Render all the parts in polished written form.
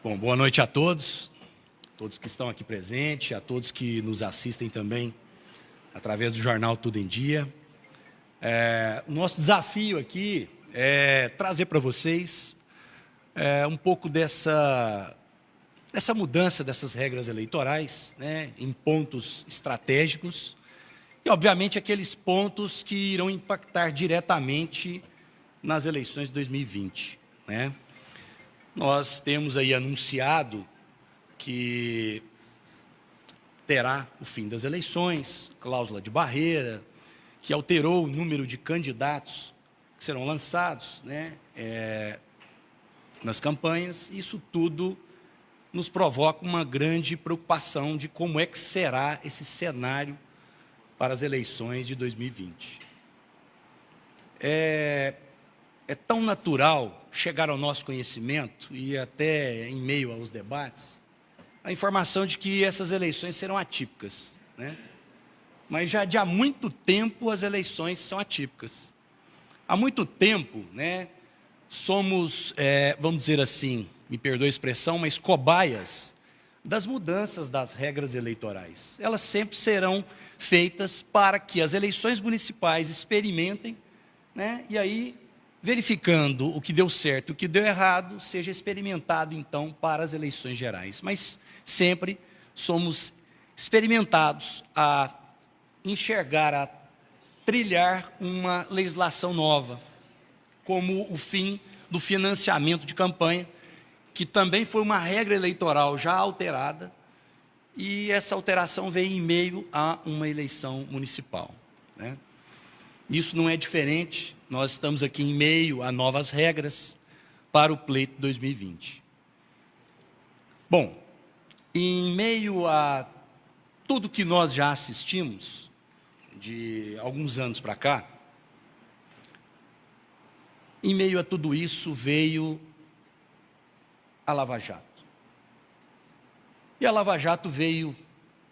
Bom, boa noite a todos que estão aqui presentes, a todos que nos assistem também através do jornal Tudo em Dia. O nosso desafio aqui é trazer para vocês um pouco dessa mudança dessas regras eleitorais, né, em pontos estratégicos e, obviamente, aqueles pontos que irão impactar diretamente nas eleições de 2020, né? Nós temos aí anunciado que terá o fim das eleições, cláusula de barreira, que alterou o número de candidatos que serão lançados, né, nas campanhas. Isso tudo nos provoca uma grande preocupação de como é que será esse cenário para as eleições de 2020. É tão natural chegar ao nosso conhecimento e até em meio aos debates a informação de que essas eleições serão atípicas, né? Mas já há muito tempo as eleições são atípicas. Há muito tempo, né, somos, vamos dizer assim, me perdoe a expressão, mas cobaias das mudanças das regras eleitorais. Elas sempre serão feitas para que as eleições municipais experimentem, né, e aí, verificando o que deu certo e o que deu errado, seja experimentado, então, para as eleições gerais. Mas sempre somos experimentados a enxergar, a trilhar uma legislação nova, como o fim do financiamento de campanha, que também foi uma regra eleitoral já alterada, e essa alteração veio em meio a uma eleição municipal, né? Isso não é diferente, nós estamos aqui em meio a novas regras para o pleito 2020. Bom, em meio a tudo que nós já assistimos, de alguns anos para cá, em meio a tudo isso veio a Lava Jato. E a Lava Jato veio,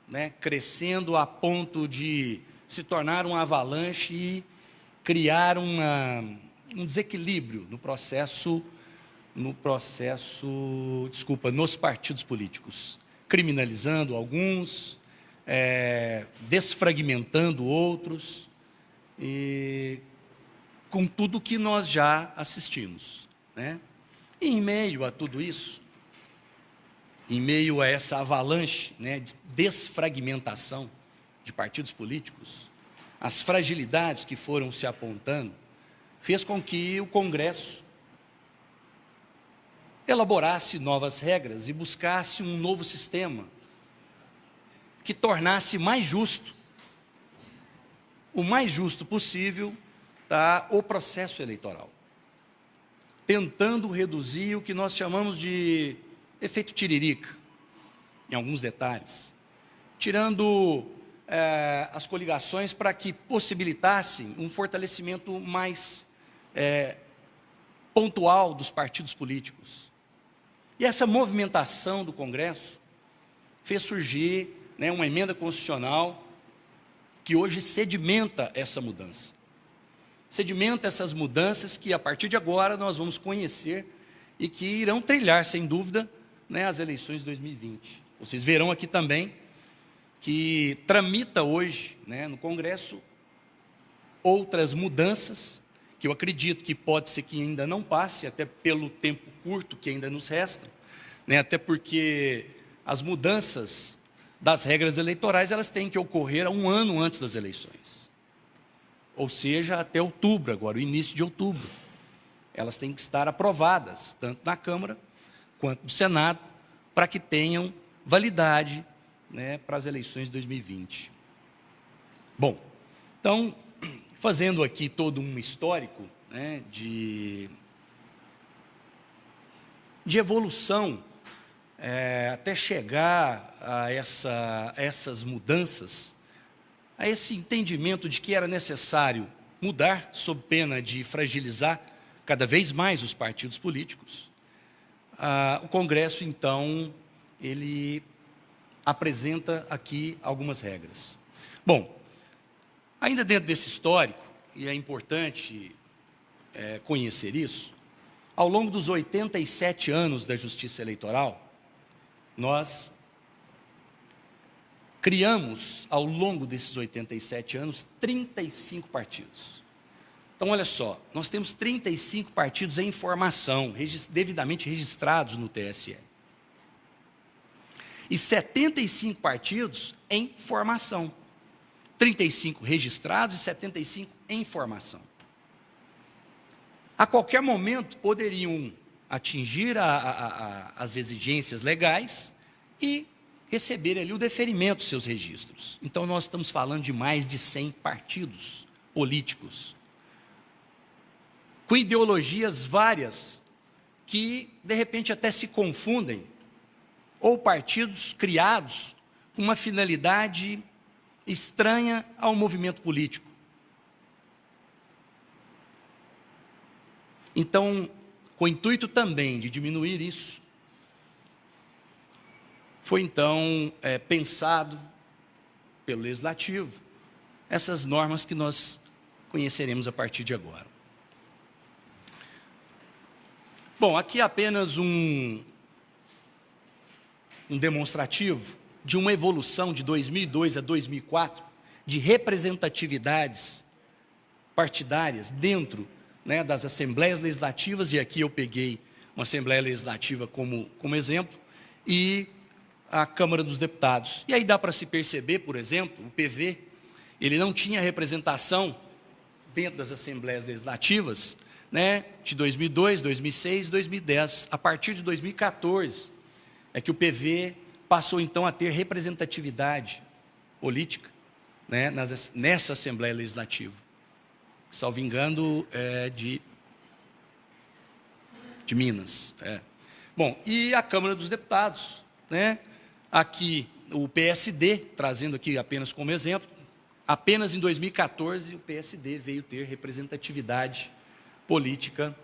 né, crescendo a ponto de se tornar uma avalanche e criar um desequilíbrio nos partidos políticos, criminalizando alguns, desfragmentando outros, e com tudo que nós já assistimos, né? E em meio a tudo isso, em meio a essa avalanche, né, de desfragmentação de partidos políticos, as fragilidades que foram se apontando, fez com que o Congresso elaborasse novas regras e buscasse um novo sistema que tornasse mais justo, o mais justo possível, o processo eleitoral, tentando reduzir o que nós chamamos de efeito tiririca, em alguns detalhes, tirando as coligações para que possibilitassem um fortalecimento mais pontual dos partidos políticos. E essa movimentação do Congresso fez surgir, né, uma emenda constitucional que hoje sedimenta essa mudança. Sedimenta essas mudanças que, a partir de agora, nós vamos conhecer e que irão trilhar, sem dúvida, né, as eleições de 2020. Vocês verão aqui também que tramita hoje, né, no Congresso outras mudanças, que eu acredito que pode ser que ainda não passe, até pelo tempo curto que ainda nos resta, né, até porque as mudanças das regras eleitorais elas têm que ocorrer um ano antes das eleições, ou seja, até outubro, agora, o início de outubro. Elas têm que estar aprovadas, tanto na Câmara quanto no Senado, para que tenham validade, né, para as eleições de 2020. Bom, então, fazendo aqui todo um histórico, né, de evolução, até chegar a essas mudanças, a esse entendimento de que era necessário mudar, sob pena de fragilizar cada vez mais os partidos políticos, o Congresso, então, ele apresenta aqui algumas regras. Bom, ainda dentro desse histórico, e é importante conhecer isso, ao longo dos 87 anos da Justiça Eleitoral, nós criamos, ao longo desses 87 anos, 35 partidos. Então, olha só, nós temos 35 partidos em formação, devidamente registrados no TSE. E 75 partidos em formação. 35 registrados e 75 em formação. A qualquer momento poderiam atingir as exigências legais e receber ali o deferimento dos seus registros. Então, nós estamos falando de mais de 100 partidos políticos, com ideologias várias, que, de repente, até se confundem, ou partidos criados com uma finalidade estranha ao movimento político. Então, com o intuito também de diminuir isso, foi então pensado pelo Legislativo essas normas que nós conheceremos a partir de agora. Bom, aqui é apenas um demonstrativo de uma evolução de 2002 a 2004 de representatividades partidárias dentro, né, das assembleias legislativas, e aqui eu peguei uma Assembleia Legislativa como exemplo, e a Câmara dos Deputados. E aí dá para se perceber, por exemplo, o PV, ele não tinha representação dentro das Assembleias Legislativas, né, de 2002, 2006 e 2010. A partir de 2014 é que o PV passou então a ter representatividade política, né, nessa Assembleia Legislativa. Salvo engano, de Minas. Bom, e a Câmara dos Deputados, né? Aqui o PSD, trazendo aqui apenas como exemplo, apenas em 2014 o PSD veio ter representatividade política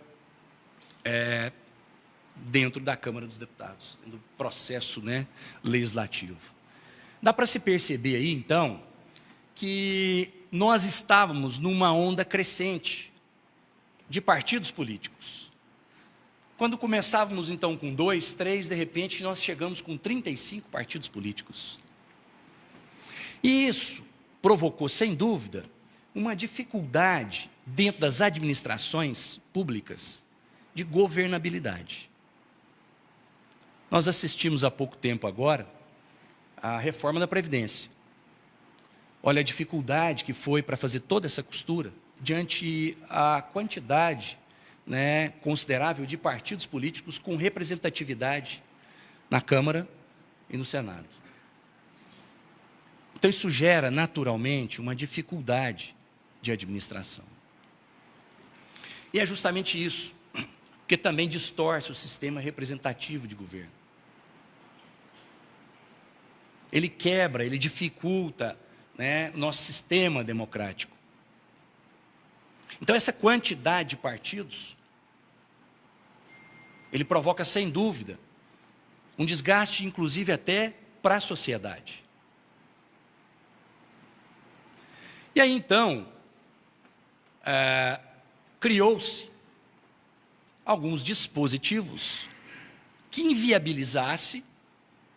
dentro da Câmara dos Deputados, do processo, né, legislativo. Dá para se perceber aí, então, que nós estávamos numa onda crescente de partidos políticos. Quando começávamos, então, com 2, 3, de repente, nós chegamos com 35 partidos políticos. E isso provocou, sem dúvida, uma dificuldade dentro das administrações públicas de governabilidade. Nós assistimos há pouco tempo agora à reforma da Previdência. Olha a dificuldade que foi para fazer toda essa costura diante a quantidade, né, considerável de partidos políticos com representatividade na Câmara e no Senado. Então, isso gera, naturalmente, uma dificuldade de administração. E é justamente isso, porque também distorce o sistema representativo de governo. Ele quebra, ele dificulta, né, o nosso sistema democrático. Então, essa quantidade de partidos, ele provoca, sem dúvida, um desgaste, inclusive, até para a sociedade. E aí, então, criou-se alguns dispositivos que inviabilizasse,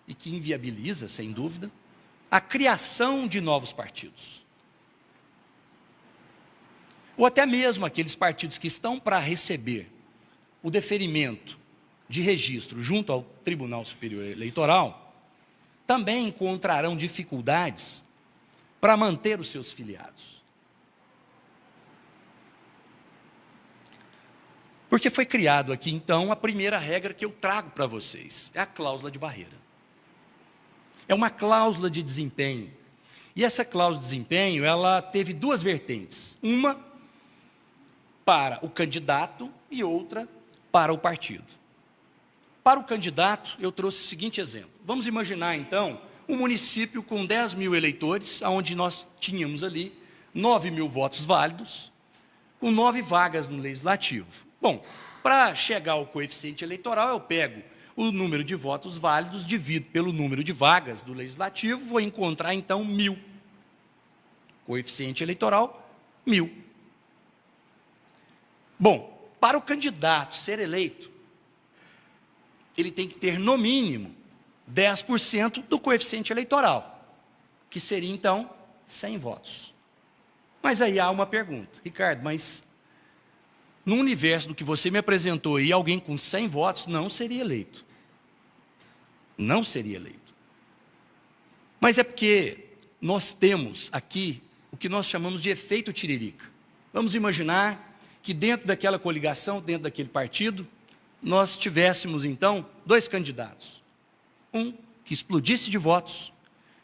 e que inviabiliza, sem dúvida, a criação de novos partidos. Ou até mesmo aqueles partidos que estão para receber o deferimento de registro junto ao Tribunal Superior Eleitoral, também encontrarão dificuldades para manter os seus filiados. Porque foi criado aqui, então, a primeira regra que eu trago para vocês, é a cláusula de barreira. É uma cláusula de desempenho. E essa cláusula de desempenho, ela teve duas vertentes. Uma para o candidato e outra para o partido. Para o candidato, eu trouxe o seguinte exemplo. Vamos imaginar, então, um município com 10 mil eleitores, onde nós tínhamos ali 9 mil votos válidos, com 9 vagas no Legislativo. Bom, para chegar ao coeficiente eleitoral, eu pego o número de votos válidos, divido pelo número de vagas do Legislativo, vou encontrar, então, 1000. Coeficiente eleitoral, 1000. Bom, para o candidato ser eleito, ele tem que ter, no mínimo, 10% do coeficiente eleitoral, que seria, então, 100 votos. Mas aí há uma pergunta. Ricardo, mas no universo do que você me apresentou aí, alguém com 100 votos não seria eleito. Não seria eleito. Mas é porque nós temos aqui o que nós chamamos de efeito tiririca. Vamos imaginar que dentro daquela coligação, dentro daquele partido, nós tivéssemos, então, 2 candidatos. Um que explodisse de votos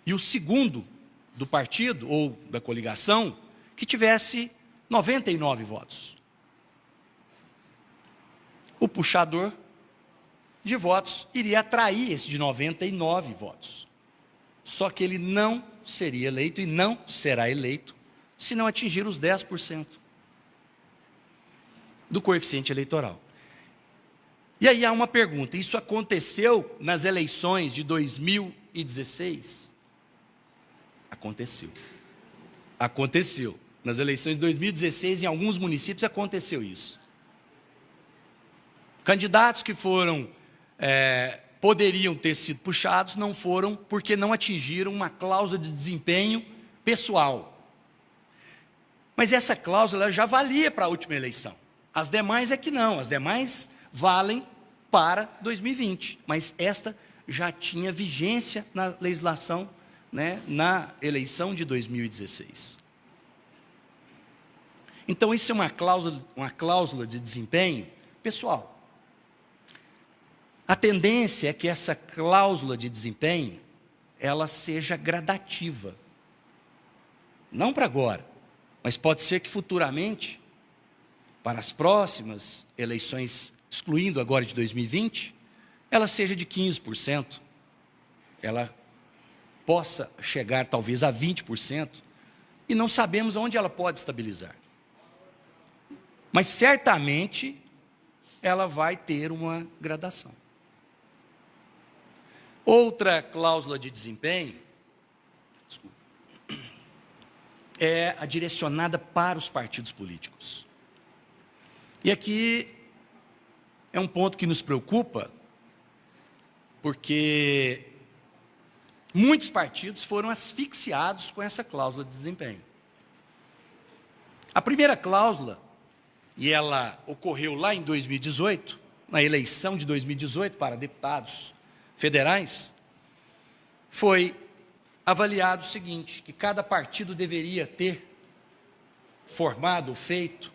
e o segundo do partido, ou da coligação, que tivesse 99 votos. O puxador de votos iria atrair esse de 99 votos. Só que ele não seria eleito e não será eleito se não atingir os 10% do coeficiente eleitoral. E aí há uma pergunta: isso aconteceu nas eleições de 2016? Aconteceu. Aconteceu. Nas eleições de 2016, em alguns municípios, aconteceu isso. Candidatos que poderiam ter sido puxados, não foram, porque não atingiram uma cláusula de desempenho pessoal. Mas essa cláusula já valia para a última eleição. As demais é que não, as demais valem para 2020, mas esta já tinha vigência na legislação, né, na eleição de 2016. Então, isso é uma cláusula de desempenho pessoal. A tendência é que essa cláusula de desempenho, ela seja gradativa. Não para agora, mas pode ser que futuramente, para as próximas eleições, excluindo agora de 2020, ela seja de 15%. Ela possa chegar talvez a 20%, e não sabemos onde ela pode estabilizar. Mas certamente ela vai ter uma gradação. Outra cláusula de desempenho é a direcionada para os partidos políticos. E aqui é um ponto que nos preocupa, porque muitos partidos foram asfixiados com essa cláusula de desempenho. A primeira cláusula, e ela ocorreu lá em 2018, na eleição de 2018 para deputados federais, foi avaliado o seguinte, que cada partido deveria ter formado, feito,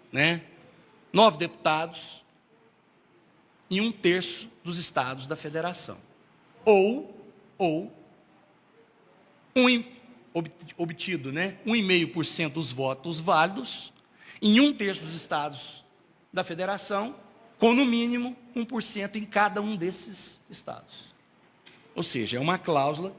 9 deputados em 1/3 dos estados da federação. Ou obtido, 1,5% dos votos válidos em 1/3 dos estados da federação, com no mínimo 1% em cada um desses estados. Ou seja, é uma cláusula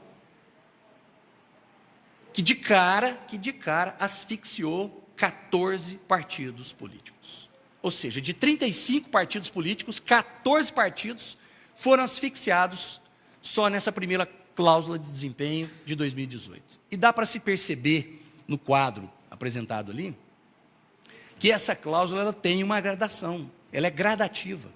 que de cara asfixiou 14 partidos políticos. Ou seja, de 35 partidos políticos, 14 partidos foram asfixiados só nessa primeira cláusula de desempenho de 2018. E dá para se perceber no quadro apresentado ali, que essa cláusula ela tem uma gradação, ela é gradativa.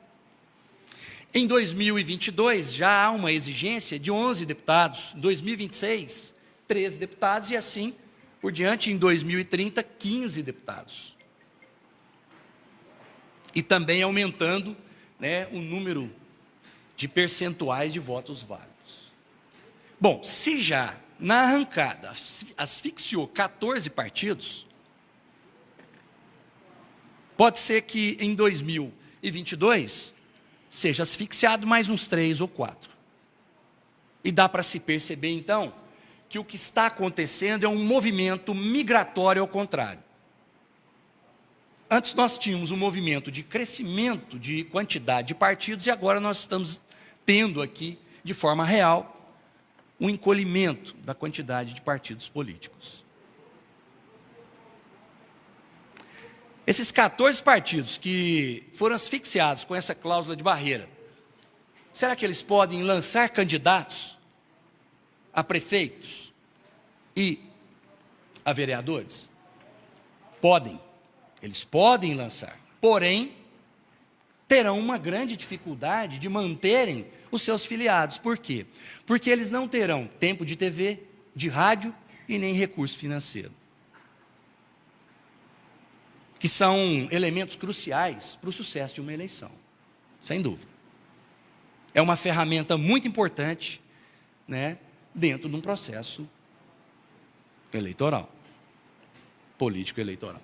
Em 2022, já há uma exigência de 11 deputados, em 2026, 13 deputados, e assim por diante, em 2030, 15 deputados. E também aumentando o número de percentuais de votos válidos. Bom, se já na arrancada asfixiou 14 partidos, pode ser que em 2022 seja asfixiado mais uns 3 ou 4. E dá para se perceber, então, que o que está acontecendo é um movimento migratório ao contrário. Antes nós tínhamos um movimento de crescimento de quantidade de partidos, e agora nós estamos tendo aqui, de forma real, um encolhimento da quantidade de partidos políticos. Esses 14 partidos que foram asfixiados com essa cláusula de barreira, será que eles podem lançar candidatos a prefeitos e a vereadores? Podem, eles podem lançar, porém, terão uma grande dificuldade de manterem os seus filiados. Por quê? Porque eles não terão tempo de TV, de rádio e nem recurso financeiro, que são elementos cruciais para o sucesso de uma eleição, sem dúvida. É uma ferramenta muito importante, né, dentro de um processo eleitoral, político-eleitoral.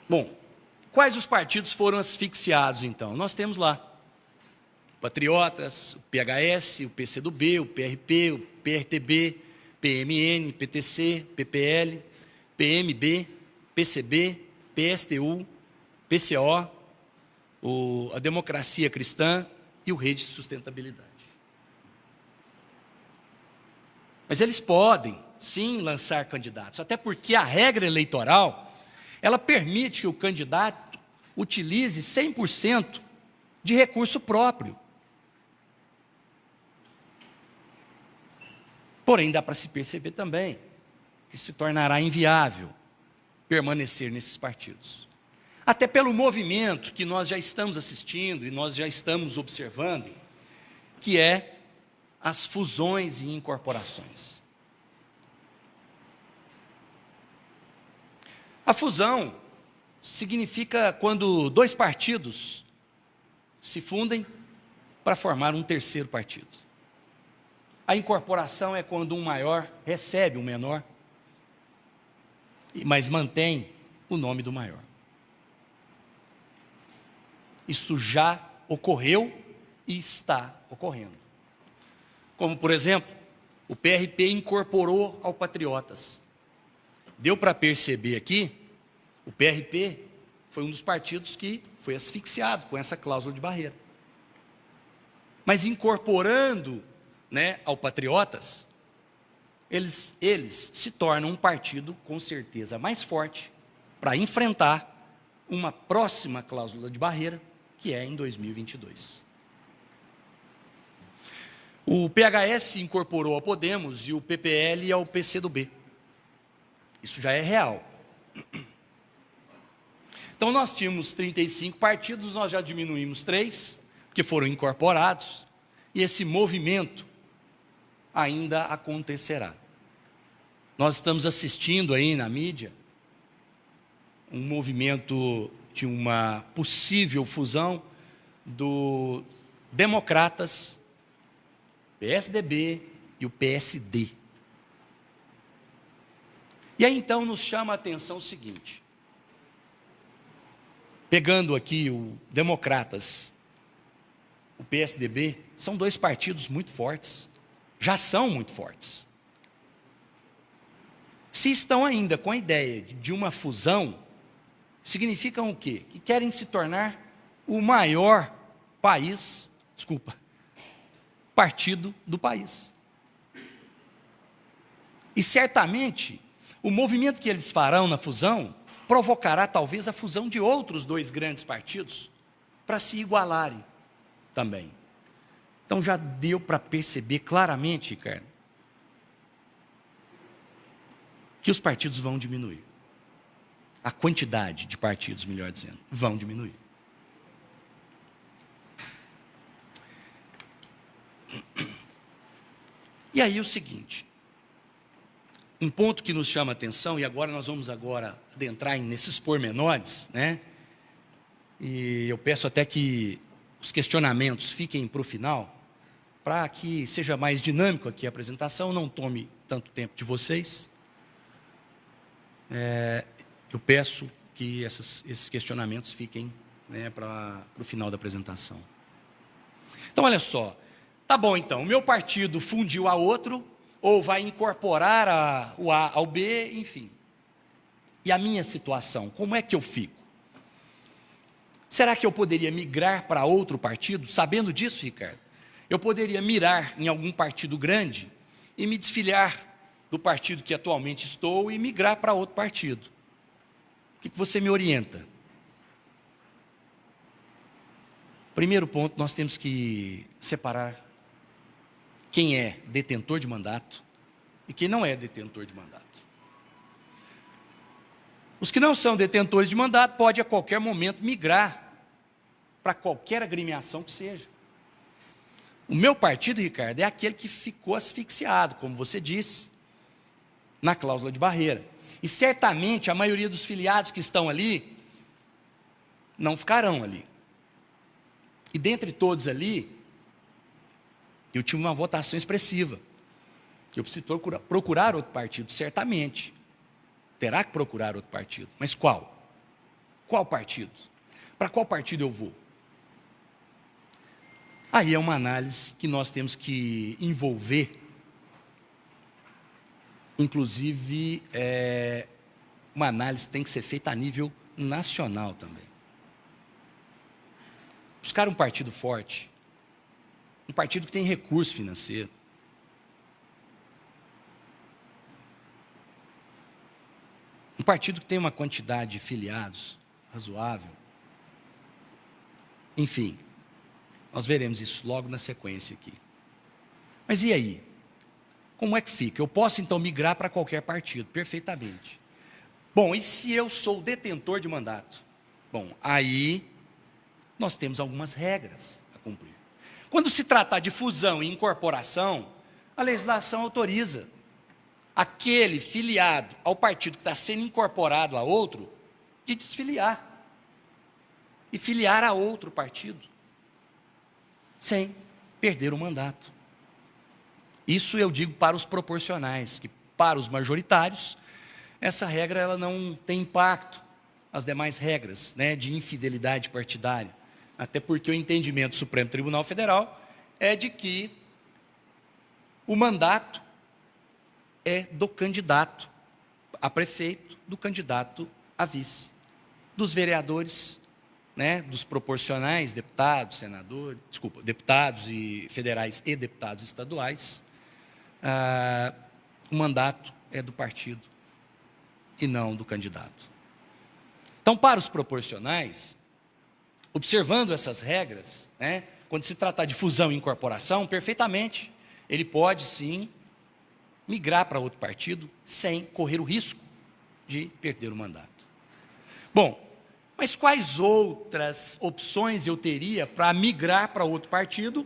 Bom, quais os partidos foram asfixiados, então? Nós temos lá Patriotas, o PHS, o PCdoB, o PRP, o PRTB, PMN, PTC, PPL, PMB, PCB, PSTU, PCO, a Democracia Cristã e o Rede de Sustentabilidade. Mas eles podem, sim, lançar candidatos, até porque a regra eleitoral, ela permite que o candidato utilize 100% de recurso próprio. Porém, dá para se perceber também que se tornará inviável permanecer nesses partidos. Até pelo movimento que nós já estamos assistindo e nós já estamos observando, que é as fusões e incorporações. A fusão significa quando dois partidos se fundem para formar um terceiro partido. A incorporação é quando um maior recebe um menor, mas mantém o nome do maior. Isso já ocorreu e está ocorrendo. Como, por exemplo, o PRP incorporou ao Patriotas. Deu para perceber aqui, o PRP foi um dos partidos que foi asfixiado com essa cláusula de barreira. Mas incorporando, né, ao Patriotas, eles se tornam um partido com certeza mais forte para enfrentar uma próxima cláusula de barreira, que é em 2022. O PHS incorporou ao Podemos e o PPL ao PCdoB. Isso já é real. Então, nós tínhamos 35 partidos, nós já diminuímos 3, que foram incorporados, e esse movimento ainda acontecerá. Nós estamos assistindo aí na mídia um movimento de uma possível fusão do Democratas, PSDB e o PSD. E aí então nos chama a atenção o seguinte, pegando aqui o Democratas, o PSDB, são dois partidos muito fortes, já são muito fortes. Se estão ainda com a ideia de uma fusão, significam o quê? Que querem se tornar o maior partido do país. E certamente, o movimento que eles farão na fusão provocará talvez a fusão de outros dois grandes partidos para se igualarem também. Então já deu para perceber claramente, Ricardo, que os partidos vão diminuir. A quantidade de partidos, melhor dizendo, vão diminuir. E aí o seguinte, um ponto que nos chama a atenção, e agora nós vamos adentrar nesses pormenores, né? E eu peço até que os questionamentos fiquem para o final, para que seja mais dinâmico aqui a apresentação, não tome tanto tempo de vocês. Eu peço que esses questionamentos fiquem, né, para o final da apresentação. Então, olha só, tá bom então, o meu partido fundiu a outro, ou vai incorporar o A ao B, enfim. E a minha situação, como é que eu fico? Será que eu poderia migrar para outro partido? Sabendo disso, Ricardo, eu poderia mirar em algum partido grande e me desfiliar do partido que atualmente estou e migrar para outro partido. O que você me orienta? Primeiro ponto, nós temos que separar quem é detentor de mandato e quem não é detentor de mandato. Os que não são detentores de mandato podem a qualquer momento migrar para qualquer agremiação que seja. O meu partido, Ricardo, é aquele que ficou asfixiado, como você disse, na cláusula de barreira. E certamente a maioria dos filiados que estão ali não ficarão ali. E dentre todos ali, eu tive uma votação expressiva. Eu preciso procurar outro partido, certamente. Terá que procurar outro partido. Mas qual? Qual partido? Para qual partido eu vou? Aí é uma análise que nós temos que envolver, inclusive, uma análise que tem que ser feita a nível nacional também. Buscar um partido forte, um partido que tem recurso financeiro, um partido que tem uma quantidade de filiados razoável. Enfim, nós veremos isso logo na sequência aqui. Mas e aí? Como é que fica? Eu posso, então, migrar para qualquer partido, perfeitamente. Bom, e se eu sou detentor de mandato? Bom, aí nós temos algumas regras a cumprir. Quando se tratar de fusão e incorporação, a legislação autoriza aquele filiado ao partido que está sendo incorporado a outro, de desfiliar e filiar a outro partido, sem perder o mandato. Isso eu digo para os proporcionais, que para os majoritários, essa regra ela não tem impacto, as demais regras, né, de infidelidade partidária, até porque o entendimento do Supremo Tribunal Federal é de que o mandato é do candidato a prefeito, do candidato a vice, dos vereadores, né, dos proporcionais, deputados, senadores, deputados e federais e deputados estaduais, o mandato é do partido e não do candidato. Então, para os proporcionais, observando essas regras, né, quando se tratar de fusão e incorporação, perfeitamente, ele pode sim migrar para outro partido sem correr o risco de perder o mandato. Bom, mas quais outras opções eu teria para migrar para outro partido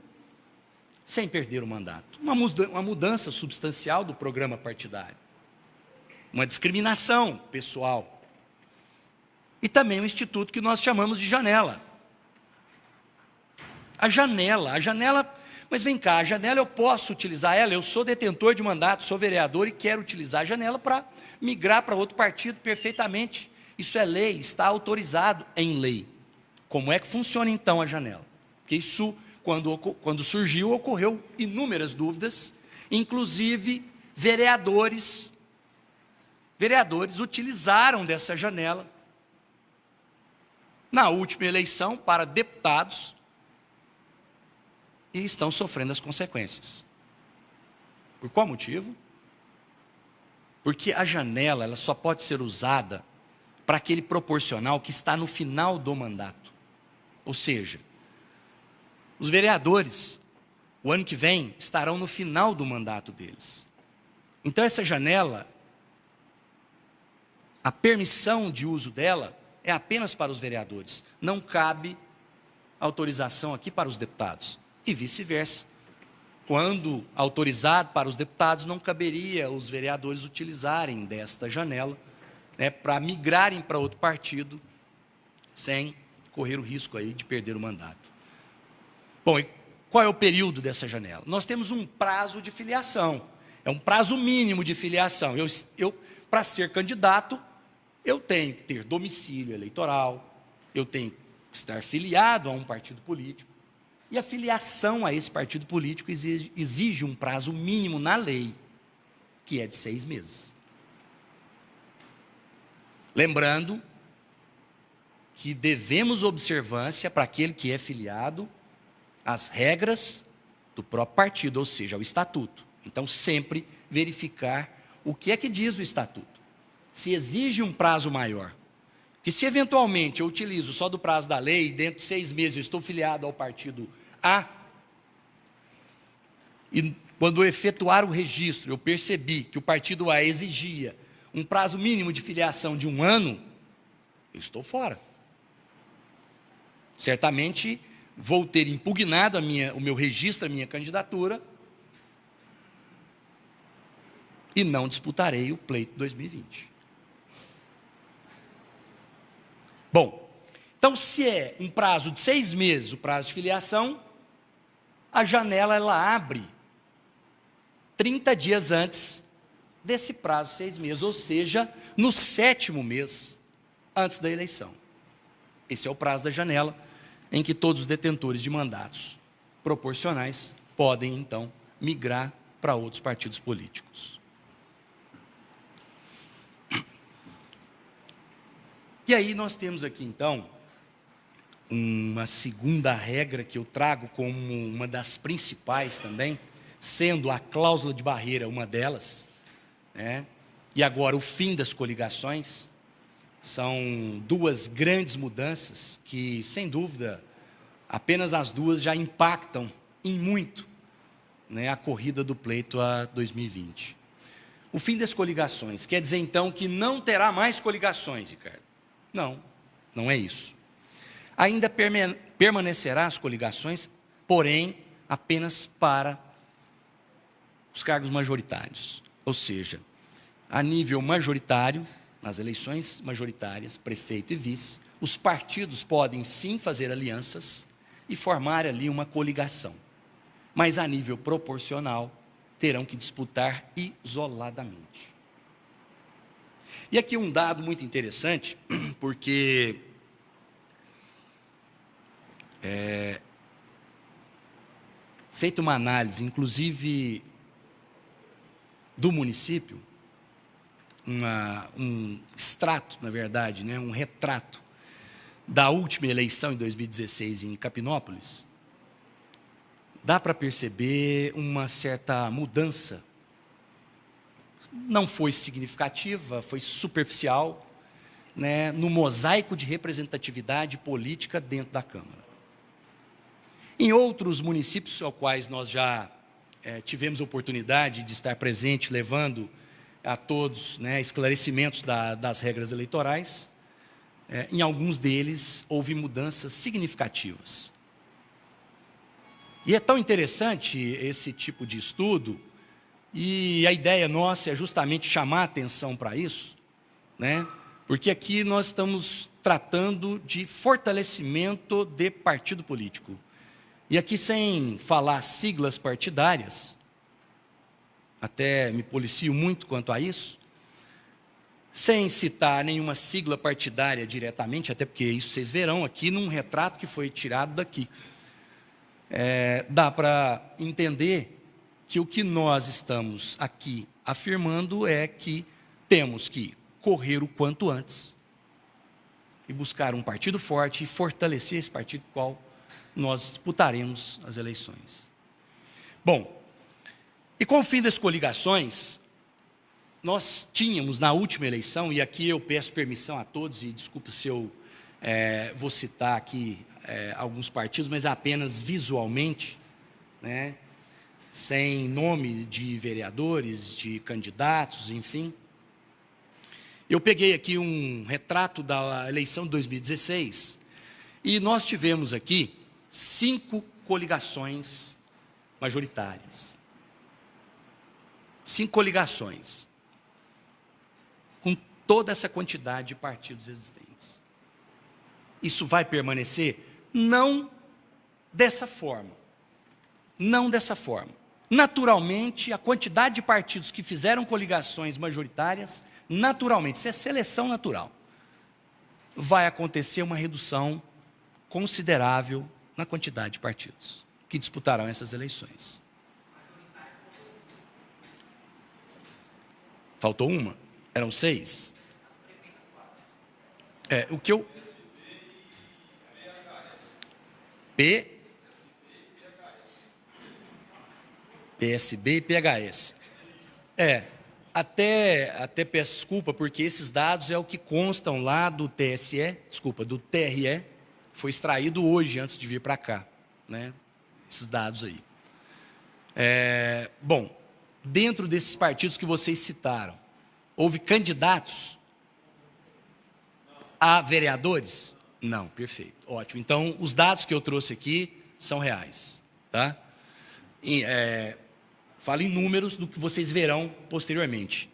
sem perder o mandato? Uma mudança substancial do programa partidário, uma discriminação pessoal e também um instituto que nós chamamos de janela. A janela, mas vem cá, a janela eu posso utilizar ela, eu sou detentor de mandato, sou vereador e quero utilizar a janela para migrar para outro partido perfeitamente. Isso é lei, está autorizado em lei. Como é que funciona então a janela? Porque isso, quando surgiu, ocorreu inúmeras dúvidas, inclusive vereadores utilizaram dessa janela na última eleição para deputados e estão sofrendo as consequências. Por qual motivo? Porque a janela ela só pode ser usada para aquele proporcional que está no final do mandato. Ou seja, os vereadores, o ano que vem, estarão no final do mandato deles. Então, essa janela, a permissão de uso dela é apenas para os vereadores. Não cabe autorização aqui para os deputados. E vice-versa. Quando autorizado para os deputados, não caberia os vereadores utilizarem desta janela, né, para migrarem para outro partido, sem correr o risco aí de perder o mandato. Bom, e qual é o período dessa janela? Nós temos um prazo de filiação, é um prazo mínimo de filiação. Eu para ser candidato, eu tenho que ter domicílio eleitoral, eu tenho que estar filiado a um partido político, e a filiação a esse partido político exige um prazo mínimo na lei, que é de 6 meses. Lembrando que devemos observância para aquele que é filiado às regras do próprio partido, ou seja, ao estatuto. Então, sempre verificar o que é que diz o estatuto. Se exige um prazo maior, que se eventualmente eu utilizo só do prazo da lei, e dentro de 6 meses eu estou filiado ao partido A, e quando eu efetuar o registro, eu percebi que o partido A exigia um prazo mínimo de filiação de 1 ano, eu estou fora. Certamente vou ter impugnado o meu registro, a minha candidatura, e não disputarei o pleito 2020. Bom, então se é um prazo de 6 meses o prazo de filiação, a janela ela abre 30 dias antes desse prazo de 6 meses, ou seja, no 7º mês antes da eleição. Esse é o prazo da janela em que todos os detentores de mandatos proporcionais podem, então, migrar para outros partidos políticos. E aí nós temos aqui, então, uma segunda regra que eu trago como uma das principais também, sendo a cláusula de barreira uma delas, né? E agora o fim das coligações. São 2 grandes mudanças que, sem dúvida, apenas as 2 já impactam em muito, né, a corrida do pleito a 2020. O fim das coligações quer dizer, então, que não terá mais coligações, Ricardo? Não, não é isso. Ainda permanecerá as coligações, porém, apenas para os cargos majoritários. Ou seja, a nível majoritário, nas eleições majoritárias, prefeito e vice, os partidos podem sim fazer alianças e formar ali uma coligação. Mas a nível proporcional, terão que disputar isoladamente. E aqui um dado muito interessante, porque feita uma análise, inclusive, do município, um extrato, na verdade, né, um retrato da última eleição em 2016 em Capinópolis, dá para perceber uma certa mudança. Não foi significativa, foi superficial, né, no mosaico de representatividade política dentro da Câmara. Em outros municípios, aos quais nós já tivemos a oportunidade de estar presente, levando a todos, né, esclarecimentos das regras eleitorais, em alguns deles houve mudanças significativas. E é tão interessante esse tipo de estudo, e a ideia nossa é justamente chamar a atenção para isso, né, porque aqui nós estamos tratando de fortalecimento de partido político. E aqui, sem falar siglas partidárias, até me policio muito quanto a isso, sem citar nenhuma sigla partidária diretamente, até porque isso vocês verão aqui num retrato que foi tirado daqui. Dá para entender que o que nós estamos aqui afirmando é que temos que correr o quanto antes e buscar um partido forte e fortalecer esse partido qual nós disputaremos as eleições. Bom, e com o fim das coligações, nós tínhamos na última eleição, e aqui eu peço permissão a todos, e desculpe se eu vou citar aqui alguns partidos, mas apenas visualmente, né, sem nome de vereadores, de candidatos, enfim. Eu peguei aqui um retrato da eleição de 2016, e nós tivemos aqui 5 coligações majoritárias. 5 coligações, com toda essa quantidade de partidos existentes. Isso vai permanecer? Não dessa forma. Não dessa forma. Naturalmente, a quantidade de partidos que fizeram coligações majoritárias, naturalmente, isso é seleção natural, vai acontecer uma redução considerável na quantidade de partidos que disputarão essas eleições. Faltou uma? Eram 6? O que eu... PSB e PHS. Até peço desculpa, porque esses dados é o que constam lá do TSE, do TRE, foi extraído hoje, antes de vir para cá, né? Esses dados aí. Bom, dentro desses partidos que vocês citaram, Houve candidatos a vereadores? Não, perfeito, ótimo. Então, os dados que eu trouxe aqui são reais, tá? Falo em números do que vocês verão posteriormente.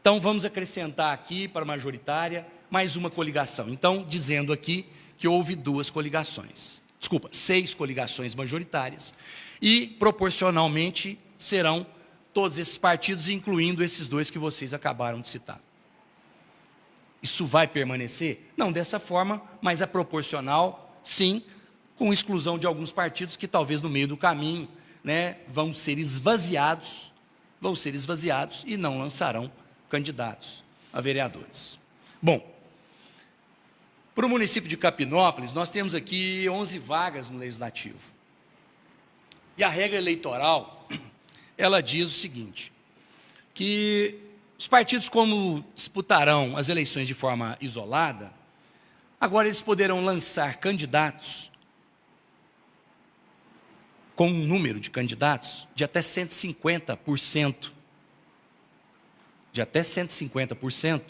Então, vamos acrescentar aqui para a majoritária mais uma coligação. Então, dizendo aqui que houve 2 coligações. Desculpa, 6 coligações majoritárias. E, proporcionalmente, serão todos esses partidos, incluindo esses 2 que vocês acabaram de citar. Isso vai permanecer? Não dessa forma, mas a proporcional, sim, com exclusão de alguns partidos que talvez no meio do caminho, né, vão ser esvaziados e não lançarão candidatos a vereadores. Bom, para o município de Capinópolis, nós temos aqui 11 vagas no Legislativo. E a regra eleitoral, ela diz o seguinte, que os partidos, como disputarão as eleições de forma isolada, agora eles poderão lançar candidatos com um número de candidatos de até 150%. De até 150%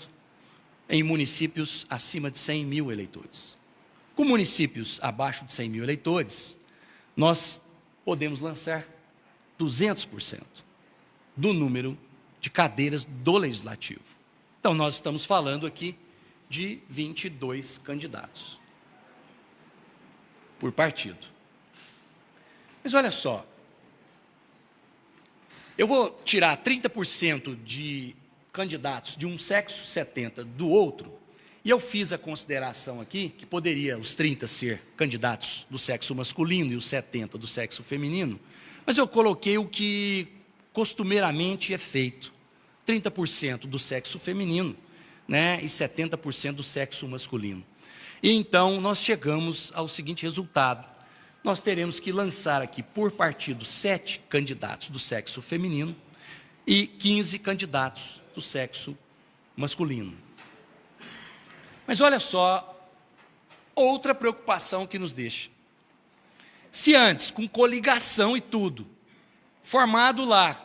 em municípios acima de 100 mil eleitores. Com municípios abaixo de 100 mil eleitores, nós podemos lançar 200% do número de cadeiras do Legislativo. Então, nós estamos falando aqui de 22 candidatos por partido. Mas olha só, eu vou tirar 30% de candidatos de um sexo, 70% do outro, e eu fiz a consideração aqui que poderia os 30 ser candidatos do sexo masculino e os 70 do sexo feminino, mas eu coloquei o que costumeiramente é feito, 30% do sexo feminino, né, e 70% do sexo masculino. E então nós chegamos ao seguinte resultado: nós teremos que lançar aqui por partido 7 candidatos do sexo feminino e 15 candidatos do sexo masculino. Mas olha só, outra preocupação que nos deixa. Se antes, com coligação e tudo, formado lá,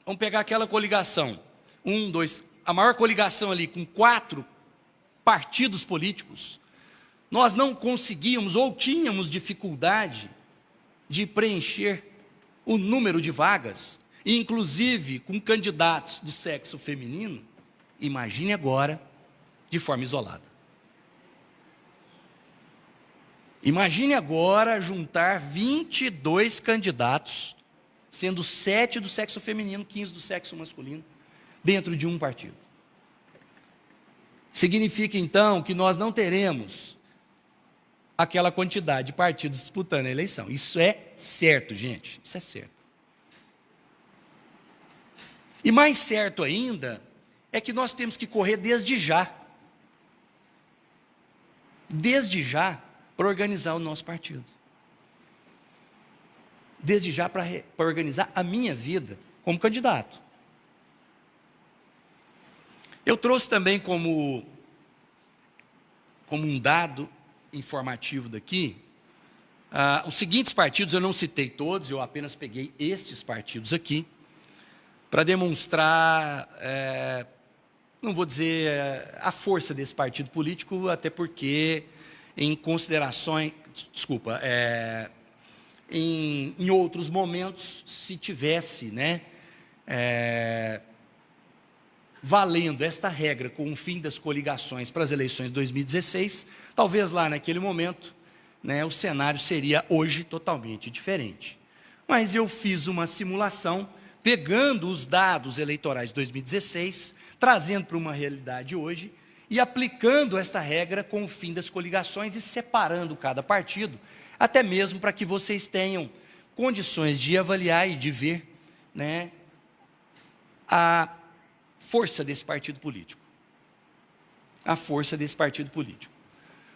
vamos pegar aquela coligação, a maior coligação ali com 4 partidos políticos, nós não conseguíamos ou tínhamos dificuldade de preencher o número de vagas, inclusive com candidatos do sexo feminino. Imagine agora de forma isolada. Imagine agora juntar 22 candidatos, sendo 7 do sexo feminino, 15 do sexo masculino, dentro de um partido. Significa então que nós não teremos aquela quantidade de partidos disputando a eleição. Isso é certo, gente, isso é certo. E mais certo ainda é que nós temos que correr desde já, para organizar o nosso partido. Desde já para organizar a minha vida como candidato. Eu trouxe também como um dado informativo daqui, os seguintes partidos, eu não citei todos, eu apenas peguei estes partidos aqui, para demonstrar, não vou dizer a força desse partido político, até porque em considerações, em outros momentos, se tivesse, né, valendo esta regra com o fim das coligações para as eleições de 2016, talvez lá naquele momento, né, o cenário seria hoje totalmente diferente. Mas eu fiz uma simulação, pegando os dados eleitorais de 2016, trazendo para uma realidade hoje, e aplicando esta regra com o fim das coligações e separando cada partido, até mesmo para que vocês tenham condições de avaliar e de ver, né, a força desse partido político. A força desse partido político.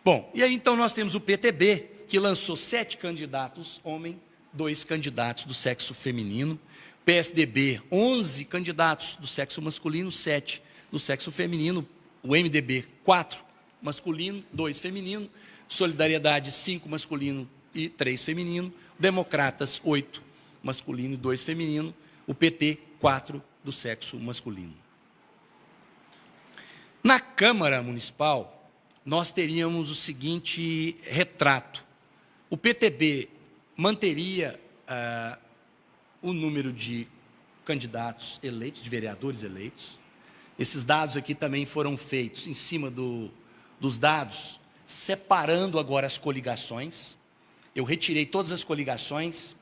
Bom, e aí então nós temos o PTB, que lançou 7 candidatos homem, 2 candidatos do sexo feminino. PSDB, 11 candidatos do sexo masculino, 7 do sexo feminino. O MDB, 4 masculino, 2 feminino. Solidariedade, 5 masculino e 3 feminino. Democratas, 8 masculino e 2 feminino. O PT, 4 do sexo masculino. Na Câmara Municipal, nós teríamos o seguinte retrato. O PTB manteria o número de candidatos eleitos, de vereadores eleitos. Esses dados aqui também foram feitos em cima dos dados, separando agora as coligações. Eu retirei todas as coligações,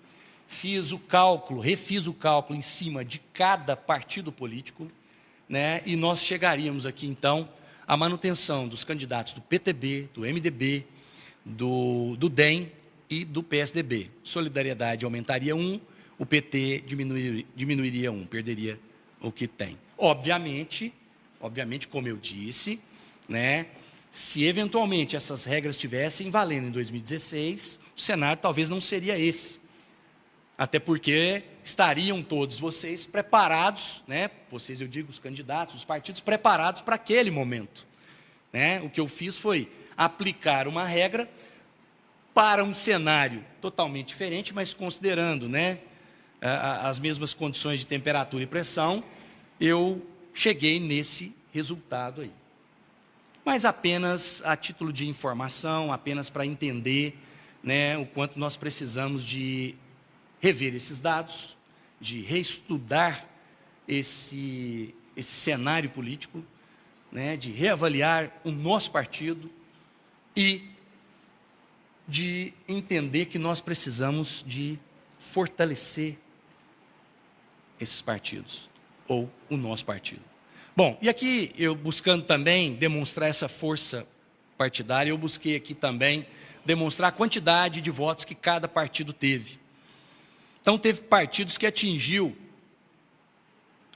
fiz o cálculo, refiz o cálculo em cima de cada partido político, né, e nós chegaríamos aqui, então, à manutenção dos candidatos do PTB, do MDB, do DEM e do PSDB. Solidariedade aumentaria 1, o PT diminuiria 1, perderia o que tem. Obviamente, como eu disse, né, se eventualmente essas regras estivessem valendo em 2016, o cenário talvez não seria esse. Até porque estariam todos vocês preparados, né, vocês, eu digo, os candidatos, os partidos preparados para aquele momento. Né? O que eu fiz foi aplicar uma regra para um cenário totalmente diferente, mas considerando, né, as mesmas condições de temperatura e pressão, eu cheguei nesse resultado aí. Mas apenas a título de informação, apenas para entender, né, o quanto nós precisamos de rever esses dados, de reestudar esse cenário político, né, de reavaliar o nosso partido e de entender que nós precisamos de fortalecer esses partidos, ou o nosso partido. Bom, e aqui eu buscando também demonstrar essa força partidária, eu busquei aqui também demonstrar a quantidade de votos que cada partido teve. Então, teve partidos que atingiu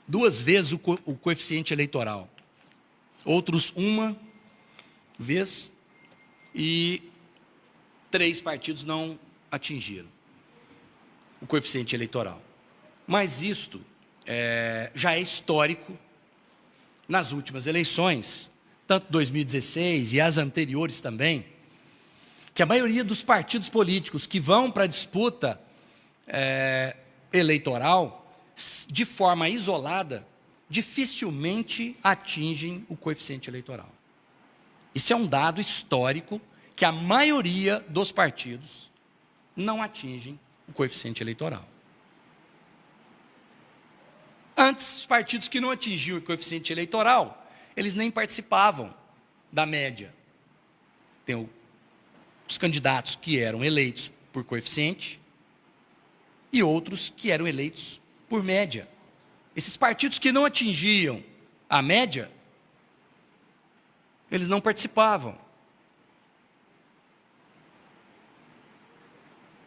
2 vezes o coeficiente eleitoral, outros 1 vez, e 3 partidos não atingiram o coeficiente eleitoral. Mas isto já é histórico nas últimas eleições, tanto 2016 e as anteriores também, que a maioria dos partidos políticos que vão para a disputa eleitoral, de forma isolada, dificilmente atingem o coeficiente eleitoral. Isso é um dado histórico, que a maioria dos partidos não atingem o coeficiente eleitoral. Antes, os partidos que não atingiam o coeficiente eleitoral, eles nem participavam da média. Tem os candidatos que eram eleitos por coeficiente e outros que eram eleitos por média. Esses partidos que não atingiam a média, eles não participavam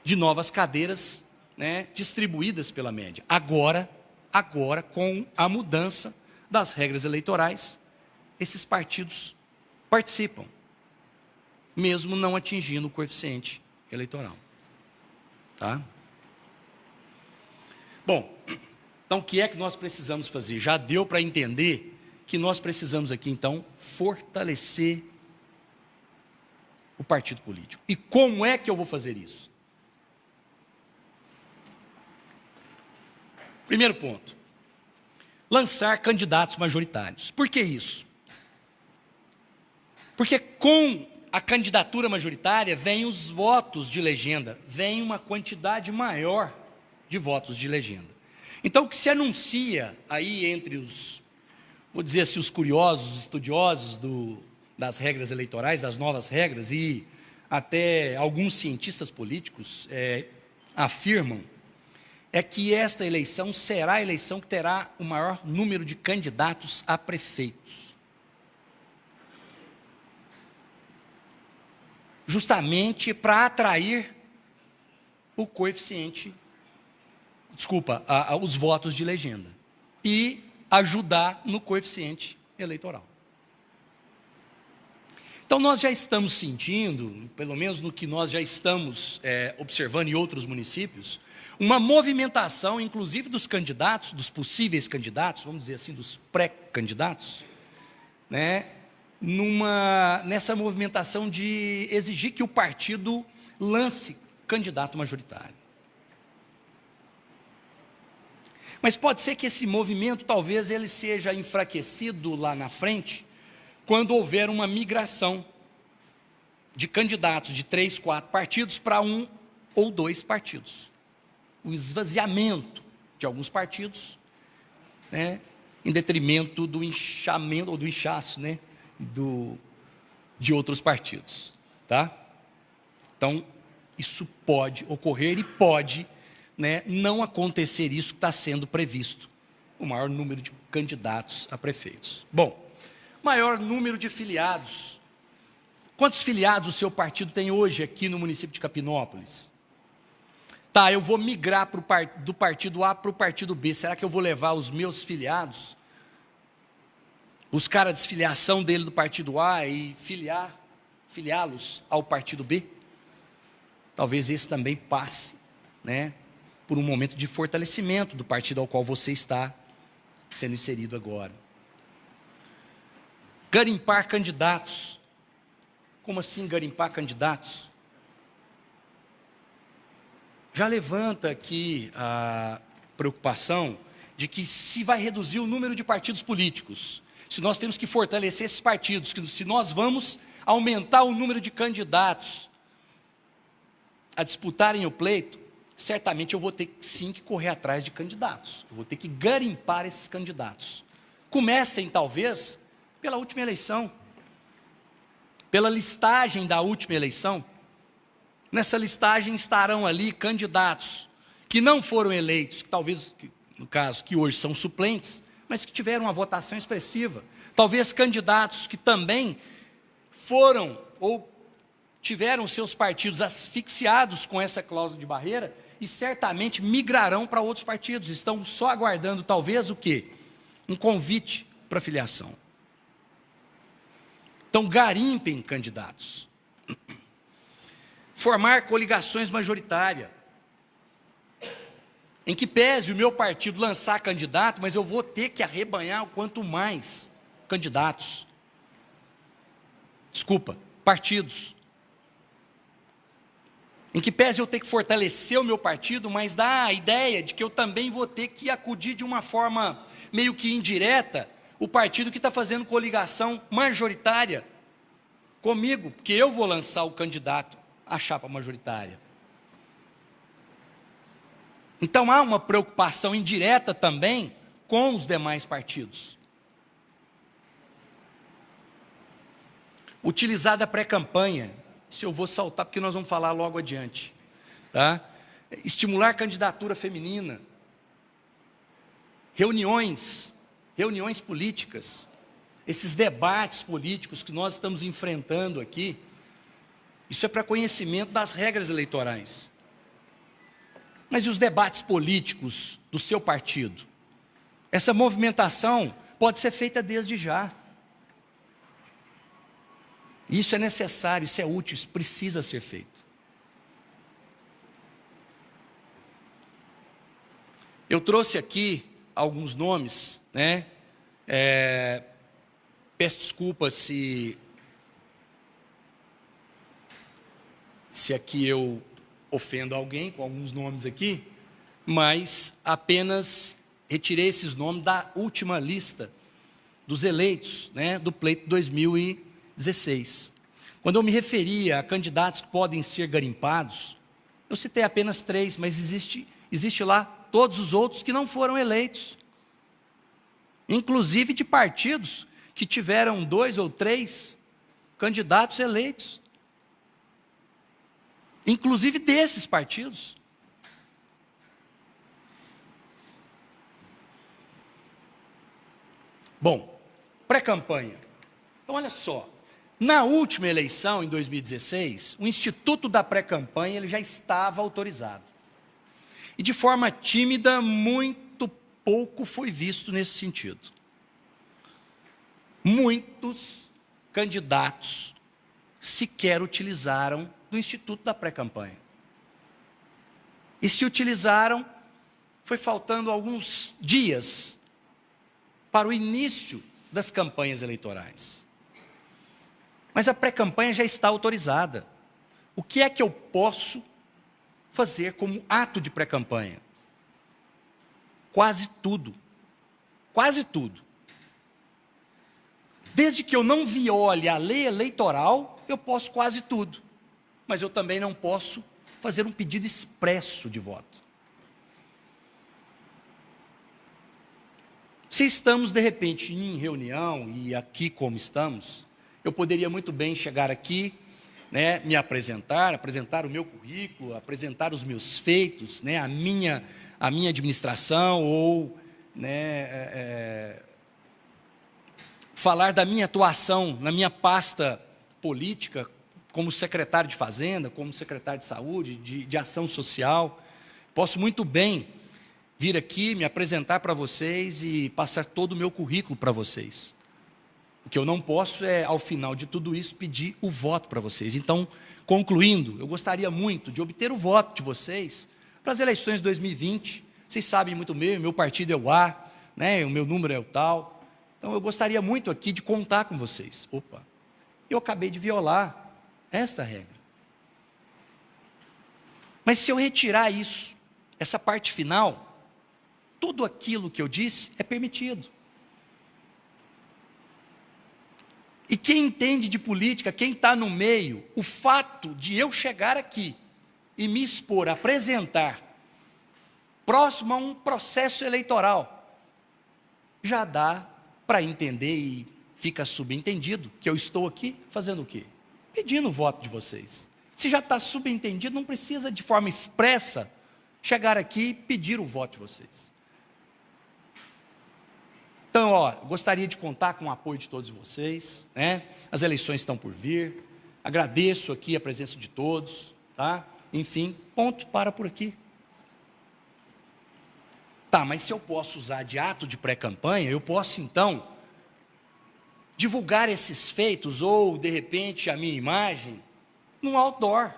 de novas cadeiras, né, distribuídas pela média. Agora, com a mudança das regras eleitorais, esses partidos participam, mesmo não atingindo o coeficiente eleitoral. Tá? Bom, então o que é que nós precisamos fazer? Já deu para entender que nós precisamos aqui, então, fortalecer o partido político. E como é que eu vou fazer isso? Primeiro ponto, lançar candidatos majoritários. Por que isso? Porque com a candidatura majoritária vem os votos de legenda, vem uma quantidade maior de votos de legenda. Então, o que se anuncia aí entre os, vou dizer assim, os curiosos, os estudiosos das regras eleitorais, das novas regras, e até alguns cientistas políticos afirmam, é que esta eleição será a eleição que terá o maior número de candidatos a prefeitos. Justamente para atrair o coeficiente, os votos de legenda, e ajudar no coeficiente eleitoral. Então, nós já estamos sentindo, pelo menos no que nós já estamos observando em outros municípios, uma movimentação, inclusive dos candidatos, dos possíveis candidatos, vamos dizer assim, dos pré-candidatos, né, nessa movimentação de exigir que o partido lance candidato majoritário. Mas pode ser que esse movimento, talvez ele seja enfraquecido lá na frente, quando houver uma migração de candidatos de 3, 4 partidos para 1 ou 2 partidos. O esvaziamento de alguns partidos, né, em detrimento do inchamento ou do inchaço, né, de outros partidos, tá? Então, isso pode ocorrer e pode, né, não acontecer isso que está sendo previsto, o maior número de candidatos a prefeitos. Bom, maior número de filiados. Quantos filiados o seu partido tem hoje aqui no município de Capinópolis? Tá, eu vou migrar do partido A para o partido B. Será que eu vou levar os meus filiados, buscar a desfiliação dele do partido A e filiá-los ao partido B? Talvez esse também passe, né, por um momento de fortalecimento do partido ao qual você está sendo inserido agora. Garimpar candidatos. Como assim garimpar candidatos? Já levanta aqui a preocupação de que se vai reduzir o número de partidos políticos, se nós temos que fortalecer esses partidos, que se nós vamos aumentar o número de candidatos a disputarem o pleito, certamente eu vou ter sim que correr atrás de candidatos, eu vou ter que garimpar esses candidatos. Comecem talvez pela última eleição, pela listagem da última eleição. Nessa listagem estarão ali candidatos que não foram eleitos, que talvez, no caso, que hoje são suplentes, mas que tiveram uma votação expressiva. Talvez candidatos que também foram ou tiveram seus partidos asfixiados com essa cláusula de barreira e certamente migrarão para outros partidos. Estão só aguardando talvez o quê? Um convite para filiação. Então, garimpem candidatos. Formar coligações majoritárias, em que pese o meu partido lançar candidato, mas eu vou ter que arrebanhar o quanto mais candidatos. Partidos. Em que pese eu ter que fortalecer o meu partido, mas dá a ideia de que eu também vou ter que acudir de uma forma meio que indireta o partido que está fazendo coligação majoritária comigo, porque eu vou lançar o candidato à chapa majoritária. Então há uma preocupação indireta também com os demais partidos. Utilizada a pré-campanha, isso eu vou saltar porque nós vamos falar logo adiante, tá? Estimular candidatura feminina, reuniões políticas, esses debates políticos que nós estamos enfrentando aqui, isso é para conhecimento das regras eleitorais. Mas e os debates políticos do seu partido? Essa movimentação pode ser feita desde já. Isso é necessário, isso é útil, isso precisa ser feito. Eu trouxe aqui alguns nomes, né? Peço desculpas se aqui eu ofendo alguém com alguns nomes aqui, mas apenas retirei esses nomes da última lista dos eleitos, né, do pleito 2016. Quando eu me referia a candidatos que podem ser garimpados, eu citei apenas 3, mas existe lá todos os outros que não foram eleitos, inclusive de partidos que tiveram 2 ou 3 candidatos eleitos, inclusive desses partidos. Bom, pré-campanha. Então, olha só, na última eleição, em 2016, o Instituto da Pré-Campanha ele já estava autorizado. E de forma tímida, muito pouco foi visto nesse sentido. Muitos candidatos sequer utilizaram do Instituto da Pré-Campanha. E se utilizaram, foi faltando alguns dias para o início das campanhas eleitorais. Mas a pré-campanha já está autorizada. O que é que eu posso fazer como ato de pré-campanha? Quase tudo. Quase tudo. Desde que eu não viole a lei eleitoral, eu posso quase tudo. Mas eu também não posso fazer um pedido expresso de voto. Se estamos, de repente, em reunião, e aqui como estamos, eu poderia muito bem chegar aqui, né, me apresentar o meu currículo, apresentar os meus feitos, né, a minha administração, ou né, falar da minha atuação na minha pasta política, como secretário de Fazenda, como secretário de Saúde, de Ação Social. Posso muito bem vir aqui, me apresentar para vocês e passar todo o meu currículo para vocês. O que eu não posso é, ao final de tudo isso, pedir o voto para vocês. Então, concluindo, eu gostaria muito de obter o voto de vocês para as eleições de 2020. Vocês sabem muito bem, o meu partido é o A, né, o meu número é o tal. Então, eu gostaria muito aqui de contar com vocês. Opa, eu acabei de violar esta regra. Mas se eu retirar isso, essa parte final, tudo aquilo que eu disse é permitido. E quem entende de política, quem está no meio, o fato de eu chegar aqui e me expor, apresentar, próximo a um processo eleitoral, já dá para entender e fica subentendido que eu estou aqui fazendo o quê? Pedindo o voto de vocês. Se já está subentendido, não precisa de forma expressa chegar aqui e pedir o voto de vocês. Então, gostaria de contar com o apoio de todos vocês, né? As eleições estão por vir, agradeço aqui a presença de todos, tá? Enfim, ponto, para por aqui. Tá, mas se eu posso usar de ato de pré-campanha, eu posso então divulgar esses feitos, ou de repente a minha imagem, num outdoor.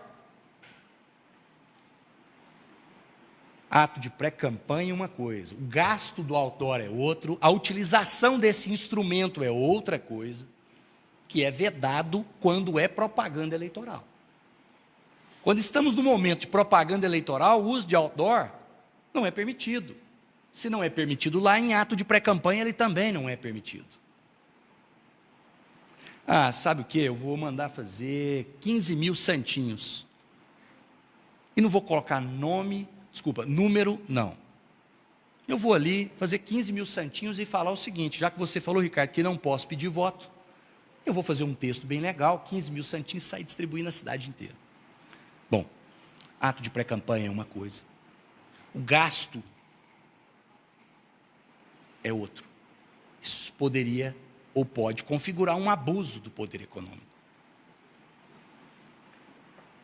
Ato de pré-campanha é uma coisa, o gasto do outdoor é outro, a utilização desse instrumento é outra coisa, que é vedado quando é propaganda eleitoral. Quando estamos no momento de propaganda eleitoral, o uso de outdoor não é permitido. Se não é permitido lá, em ato de pré-campanha ele também não é permitido. Ah, sabe o que? Eu vou mandar fazer 15 mil santinhos. E não vou colocar número, não. Eu vou ali fazer 15 mil santinhos e falar o seguinte, já que você falou, Ricardo, que não posso pedir voto, eu vou fazer um texto bem legal, 15 mil santinhos, e sair distribuindo na cidade inteira. Bom, ato de pré-campanha é uma coisa. O gasto é outro. Isso poderia ou pode configurar um abuso do poder econômico.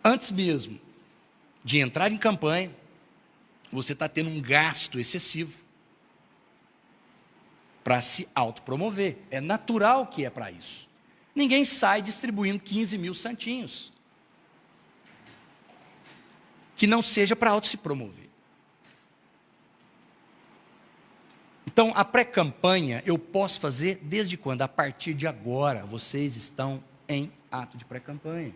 Antes mesmo de entrar em campanha, você está tendo um gasto excessivo para se autopromover. É natural que é para isso. Ninguém sai distribuindo 15 mil santinhos que não seja para auto se promover. Então, a pré-campanha eu posso fazer desde quando? A partir de agora, vocês estão em ato de pré-campanha.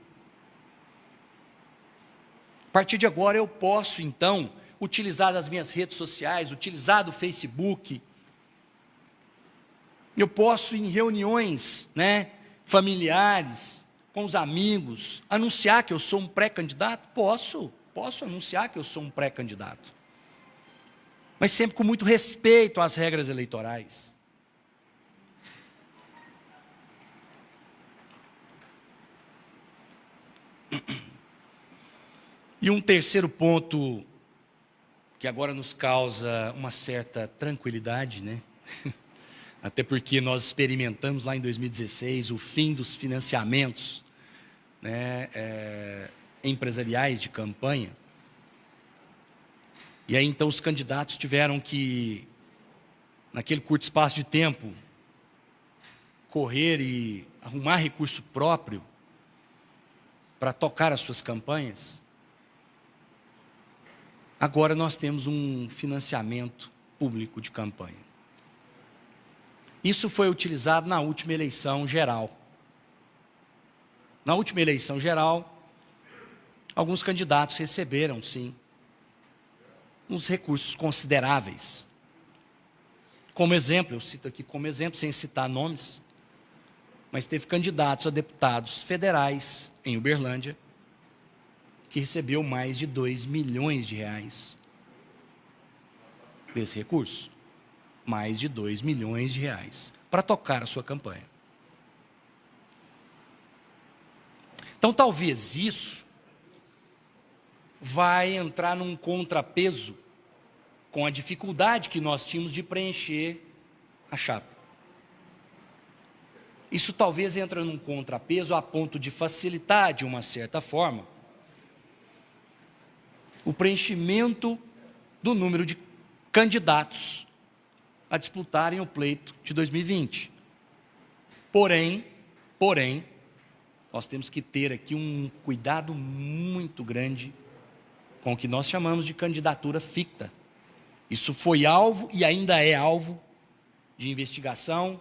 A partir de agora eu posso, então, utilizar as minhas redes sociais, utilizar o Facebook. Eu posso, em reuniões, né, familiares, com os amigos, anunciar que eu sou um pré-candidato? Posso anunciar que eu sou um pré-candidato. Mas sempre com muito respeito às regras eleitorais. E um terceiro ponto que agora nos causa uma certa tranquilidade, né? Até porque nós experimentamos lá em 2016 o fim dos financiamentos, né, empresariais de campanha. E aí então os candidatos tiveram que, naquele curto espaço de tempo, correr e arrumar recurso próprio para tocar as suas campanhas. Agora nós temos um financiamento público de campanha. Isso foi utilizado na última eleição geral. Na última eleição geral, alguns candidatos receberam, sim, uns recursos consideráveis. Como exemplo, eu cito aqui como exemplo, sem citar nomes, mas teve candidatos a deputados federais em Uberlândia que recebeu mais de 2 milhões de reais desse recurso. Mais de 2 milhões de reais para tocar a sua campanha. Então, talvez isso vai entrar num contrapeso com a dificuldade que nós tínhamos de preencher a chapa. Isso talvez entre num contrapeso a ponto de facilitar, de uma certa forma, o preenchimento do número de candidatos a disputarem o pleito de 2020. Porém, nós temos que ter aqui um cuidado muito grande com o que nós chamamos de candidatura ficta. Isso foi alvo e ainda é alvo de investigação,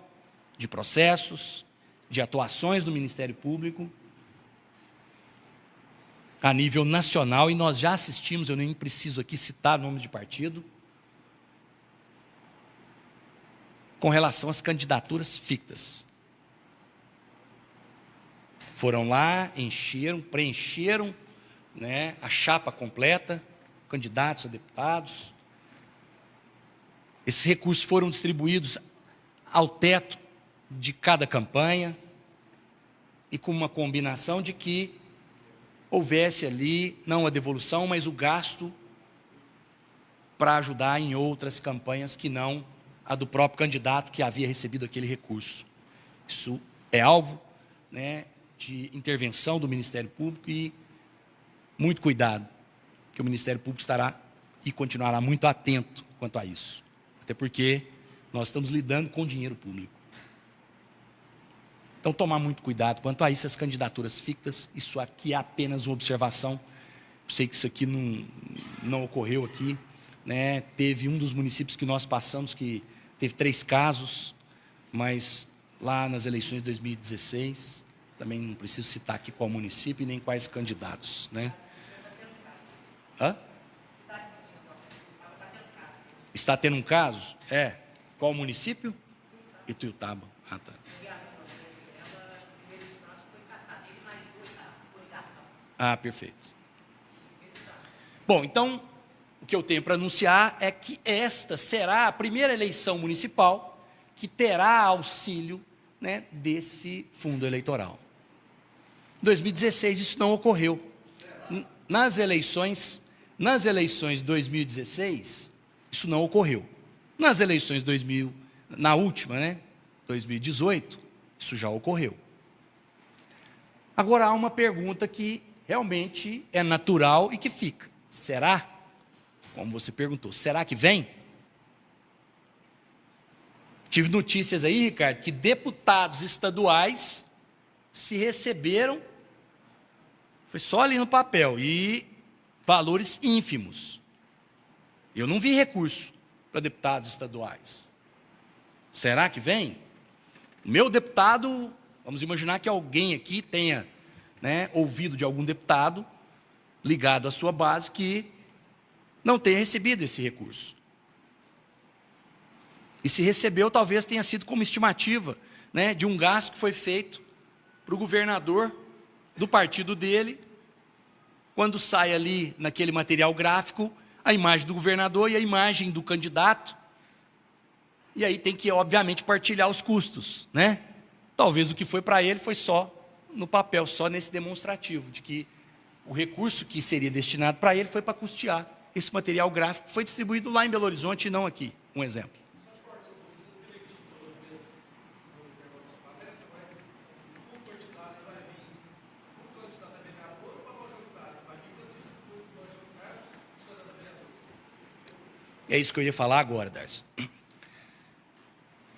de processos, de atuações do Ministério Público a nível nacional, e nós já assistimos, eu nem preciso aqui citar nomes de partido, com relação às candidaturas fictas. Foram lá, encheram, preencheram, né, a chapa completa, candidatos a deputados. Esses recursos foram distribuídos ao teto de cada campanha e com uma combinação de que houvesse ali, não a devolução, mas o gasto para ajudar em outras campanhas que não a do próprio candidato que havia recebido aquele recurso. Isso é alvo, né, de intervenção do Ministério Público e muito cuidado, que o Ministério Público estará e continuará muito atento quanto a isso. Até porque nós estamos lidando com dinheiro público. Então, tomar muito cuidado quanto a isso, as candidaturas fictas, isso aqui é apenas uma observação. Eu sei que isso aqui não ocorreu aqui, né? Teve um dos municípios que nós passamos que teve 3 casos, mas lá nas eleições de 2016, também não preciso citar aqui qual município e nem quais candidatos, né? Hã? Está tendo um caso? É. Qual município? Ituiutaba. Ah, tá. Ah, perfeito. Bom, então, o que eu tenho para anunciar é que esta será a primeira eleição municipal que terá auxílio, né, desse fundo eleitoral. Em 2016, isso não ocorreu. Nas eleições de 2016, isso não ocorreu. Nas eleições na última, né, 2018, isso já ocorreu. Agora, há uma pergunta que realmente é natural e que fica. Será? Como você perguntou, será que vem? Tive notícias aí, Ricardo, que deputados estaduais se receberam, foi só ali no papel, e valores ínfimos. Eu não vi recurso para deputados estaduais. Será que vem? O meu deputado, vamos imaginar que alguém aqui tenha, né, ouvido de algum deputado ligado à sua base que não tenha recebido esse recurso. E se recebeu, talvez tenha sido como estimativa, né, de um gasto que foi feito para o governador do partido dele, quando sai ali naquele material gráfico a imagem do governador e a imagem do candidato, e aí tem que, obviamente, partilhar os custos, né? Talvez o que foi para ele foi só no papel, só nesse demonstrativo, de que o recurso que seria destinado para ele foi para custear esse material gráfico que foi distribuído lá em Belo Horizonte e não aqui, um exemplo. É isso que eu ia falar agora, Darcy.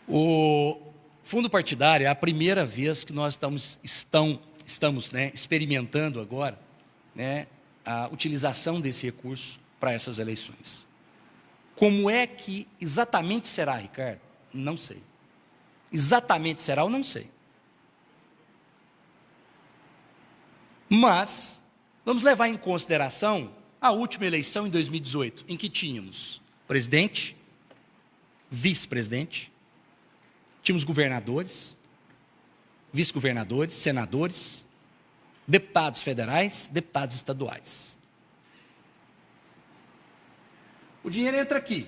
O fundo partidário é a primeira vez que nós estamos, né, experimentando agora, né, a utilização desse recurso para essas eleições. Como é que exatamente será, Ricardo? Não sei. Exatamente será, eu não sei. Mas vamos levar em consideração a última eleição em 2018, em que tínhamos presidente, vice-presidente, tínhamos governadores, vice-governadores, senadores, deputados federais, deputados estaduais. O dinheiro entra aqui.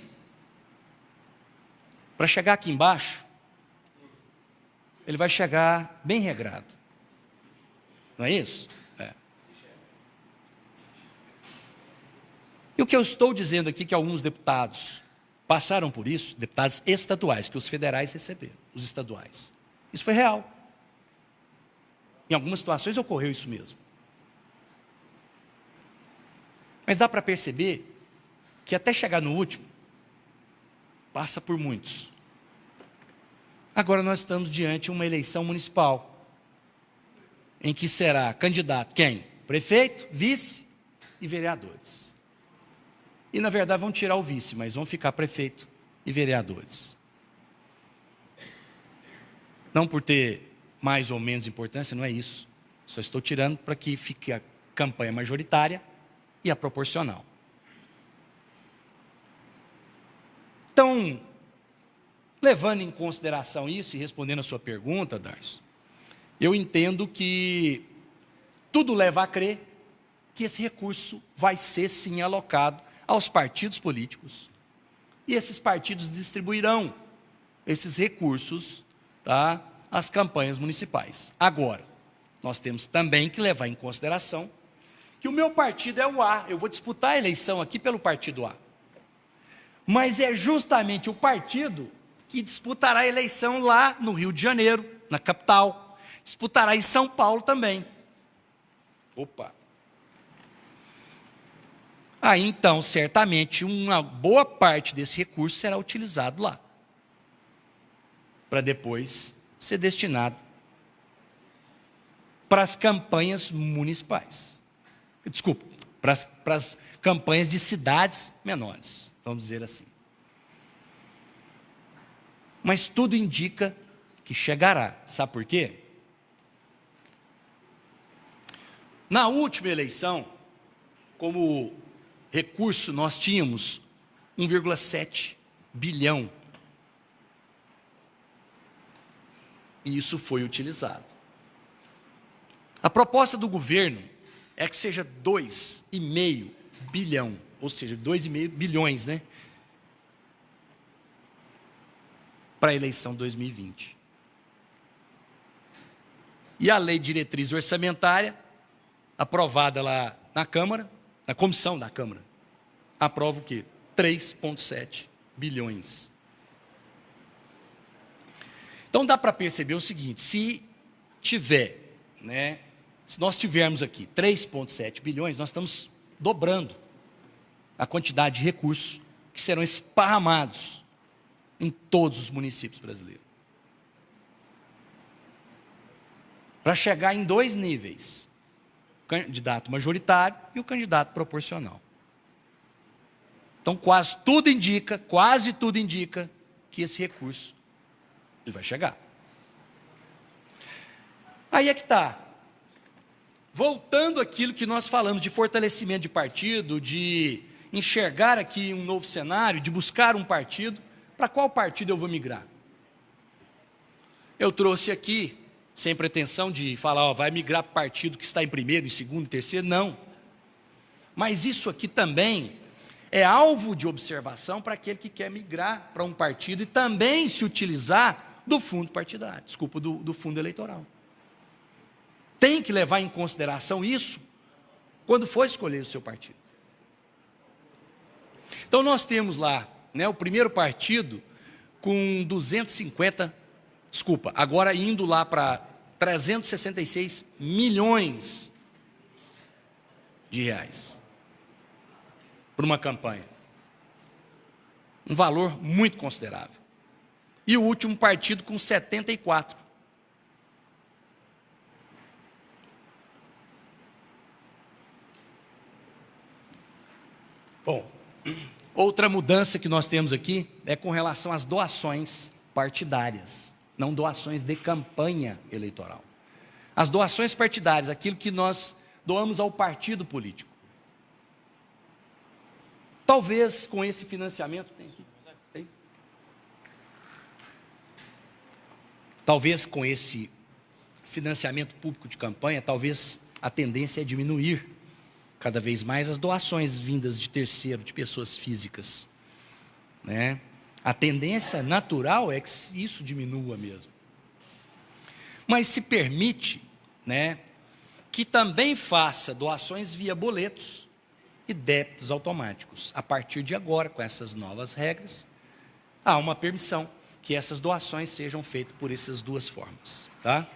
Para chegar aqui embaixo, ele vai chegar bem regrado. Não é isso? É. E o que eu estou dizendo aqui, que alguns deputados passaram por isso, deputados estaduais, que os federais receberam, os estaduais. Isso foi real. Em algumas situações ocorreu isso mesmo. Mas dá para perceber que até chegar no último, passa por muitos. Agora nós estamos diante de uma eleição municipal, em que será candidato quem? Prefeito, vice e vereadores. E na verdade vão tirar o vice, mas vão ficar prefeito e vereadores. Não por ter mais ou menos importância, não é isso. Só estou tirando para que fique a campanha majoritária e a proporcional. Então, levando em consideração isso e respondendo a sua pergunta, Darcio, eu entendo que tudo leva a crer que esse recurso vai ser sim alocado aos partidos políticos e esses partidos distribuirão esses recursos, tá, às campanhas municipais. Agora, nós temos também que levar em consideração que o meu partido é o A, eu vou disputar a eleição aqui pelo partido A. Mas é justamente o partido que disputará a eleição lá no Rio de Janeiro, na capital, disputará em São Paulo também. Opa! Aí então, certamente, uma boa parte desse recurso será utilizado lá, para depois ser destinado para as campanhas municipais. Desculpa, para as campanhas de cidades menores, vamos dizer assim. Mas tudo indica que chegará. Sabe por quê? Na última eleição, como recurso, nós tínhamos 1,7 bilhão. E isso foi utilizado. A proposta do governo é que seja 2,5 bilhão, ou seja, 2,5 bilhões, né? Para a eleição 2020. E a lei de diretriz orçamentária, aprovada lá na Câmara, na comissão da Câmara, aprova o quê? 3,7 bilhões. Então dá para perceber o seguinte, se tiver, né, se nós tivermos aqui 3,7 bilhões, nós estamos dobrando a quantidade de recursos que serão esparramados em todos os municípios brasileiros. Para chegar em dois níveis, o candidato majoritário e o candidato proporcional. Então quase tudo indica que esse recurso ele vai chegar. Aí é que está. Voltando àquilo que nós falamos de fortalecimento de partido, de enxergar aqui um novo cenário, de buscar um partido, para qual partido eu vou migrar? Eu trouxe aqui, sem pretensão de falar, ó, vai migrar para o partido que está em primeiro, em segundo, em terceiro, não. Mas isso aqui também é alvo de observação para aquele que quer migrar para um partido e também se utilizar do fundo partidário, desculpa, do fundo eleitoral. Tem que levar em consideração isso quando for escolher o seu partido. Então nós temos lá, né, o primeiro partido com 250, desculpa, agora indo lá para 366 milhões de reais para uma campanha. Um valor muito considerável. E o último partido com 74. Bom, outra mudança que nós temos aqui é com relação às doações partidárias, não doações de campanha eleitoral. As doações partidárias, aquilo que nós doamos ao partido político. Talvez com esse financiamento, talvez com esse financiamento público de campanha, talvez a tendência é diminuir cada vez mais as doações vindas de terceiro, de pessoas físicas, né? A tendência natural é que isso diminua mesmo. Mas se permite, né, que também faça doações via boletos e débitos automáticos. A partir de agora, com essas novas regras, há uma permissão que essas doações sejam feitas por essas duas formas, tá?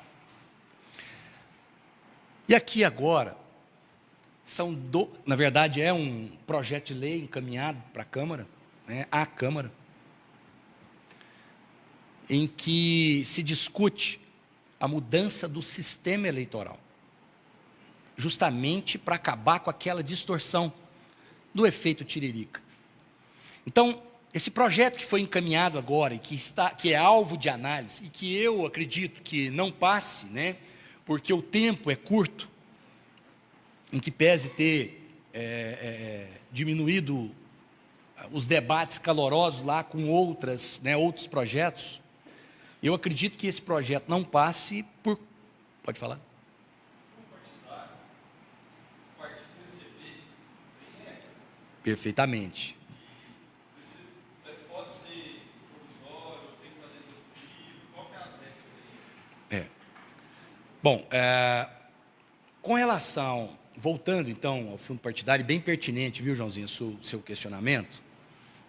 E aqui agora, na verdade é um projeto de lei encaminhado para a Câmara, né, à Câmara, em que se discute a mudança do sistema eleitoral, justamente para acabar com aquela distorção do efeito tiririca. Então, esse projeto que foi encaminhado agora, e que é alvo de análise, e que eu acredito que não passe, né, porque o tempo é curto, em que pese ter diminuído os debates calorosos lá com outros projetos, eu acredito que esse projeto não passe por... Pode falar? Perfeitamente. Pode ser provisório, tem que fazer executivo, qual que é as regras aí? Bom, com relação, voltando então ao fundo partidário, bem pertinente, viu, Joãozinho, seu questionamento,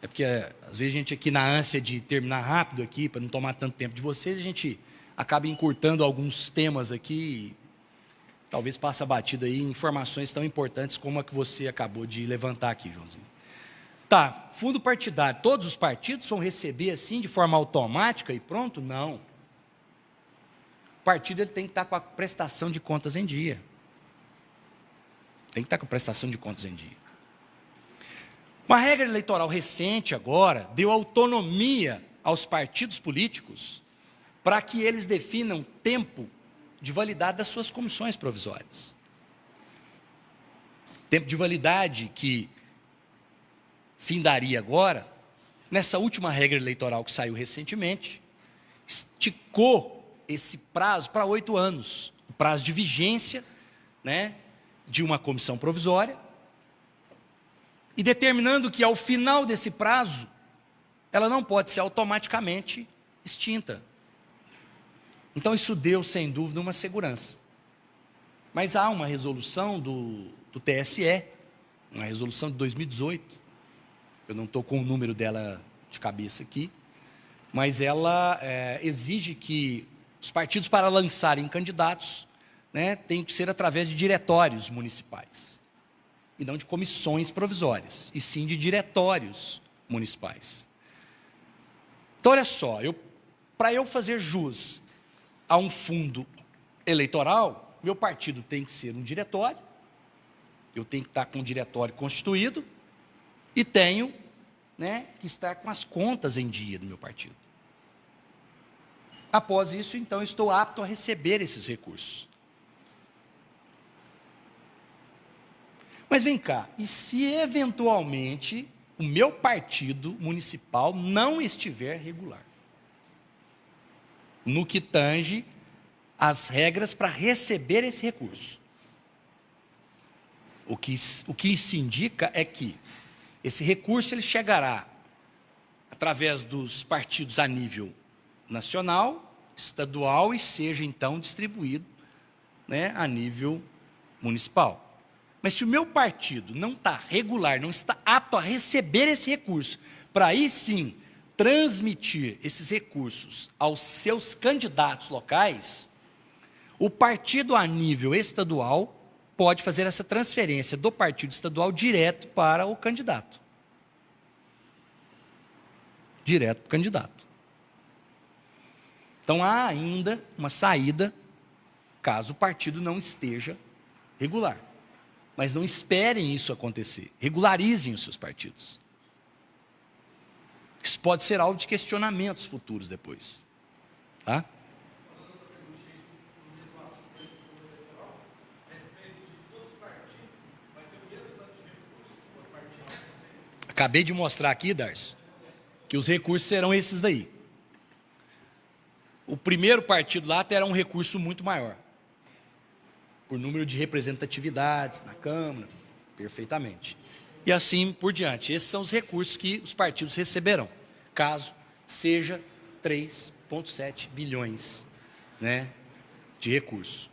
é porque às vezes a gente aqui na ânsia de terminar rápido aqui, para não tomar tanto tempo de vocês, a gente acaba encurtando alguns temas aqui, talvez passe batido aí informações tão importantes como a que você acabou de levantar aqui, Joãozinho. Tá, fundo partidário, todos os partidos vão receber assim de forma automática e pronto? Não. O partido ele tem que estar com a prestação de contas em dia. Tem que estar com a prestação de contas em dia. Uma regra eleitoral recente agora deu autonomia aos partidos políticos para que eles definam tempo de validade das suas comissões provisórias. Tempo de validade que findaria agora, nessa última regra eleitoral que saiu recentemente, esticou esse prazo para 8 anos, o prazo de vigência, né, de uma comissão provisória, e determinando que ao final desse prazo, ela não pode ser automaticamente extinta. Então isso deu, sem dúvida, uma segurança. Mas há uma resolução do TSE, uma resolução de 2018, eu não estou com o número dela de cabeça aqui, mas ela exige que os partidos, para lançarem candidatos, né, tem que ser através de diretórios municipais, e não de comissões provisórias, e sim de diretórios municipais. Então, olha só, para eu fazer jus a um fundo eleitoral, meu partido tem que ser um diretório, eu tenho que estar com um diretório constituído, e tenho, né, que estar com as contas em dia do meu partido. Após isso, então, eu estou apto a receber esses recursos. Mas vem cá, e se eventualmente o meu partido municipal não estiver regular? No que tange as regras para receber esse recurso. O que se indica é que esse recurso ele chegará através dos partidos a nível nacional, estadual e seja então distribuído, né, a nível municipal. Mas se o meu partido não está regular, não está apto a receber esse recurso, para aí sim transmitir esses recursos aos seus candidatos locais, o partido a nível estadual pode fazer essa transferência do partido estadual direto para o candidato. Direto para o candidato. Então há ainda uma saída, caso o partido não esteja regular. Mas não esperem isso acontecer. Regularizem os seus partidos. Isso pode ser alvo de questionamentos futuros depois. Tá? Acabei de mostrar aqui, Darcio, que os recursos serão esses daí. o primeiro partido lá terá um recurso muito maior, por número de representatividades na Câmara, perfeitamente. E assim por diante. Esses são os recursos que os partidos receberão, caso seja 3,7 bilhões, né, de recursos.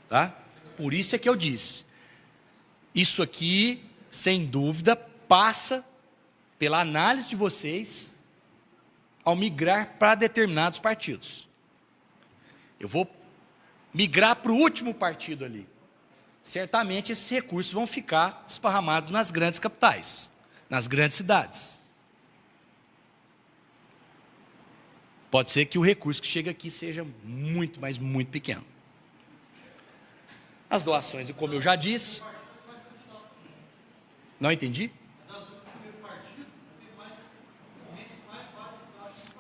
Tá? Por isso é que eu disse, isso aqui, sem dúvida, passa pela análise de vocês ao migrar para determinados partidos. Eu vou migrar para o último partido ali. Certamente esses recursos vão ficar esparramados nas grandes capitais, nas grandes cidades. Pode ser que o recurso que chega aqui seja muito, mas muito pequeno. As doações, como eu já disse... Não entendi?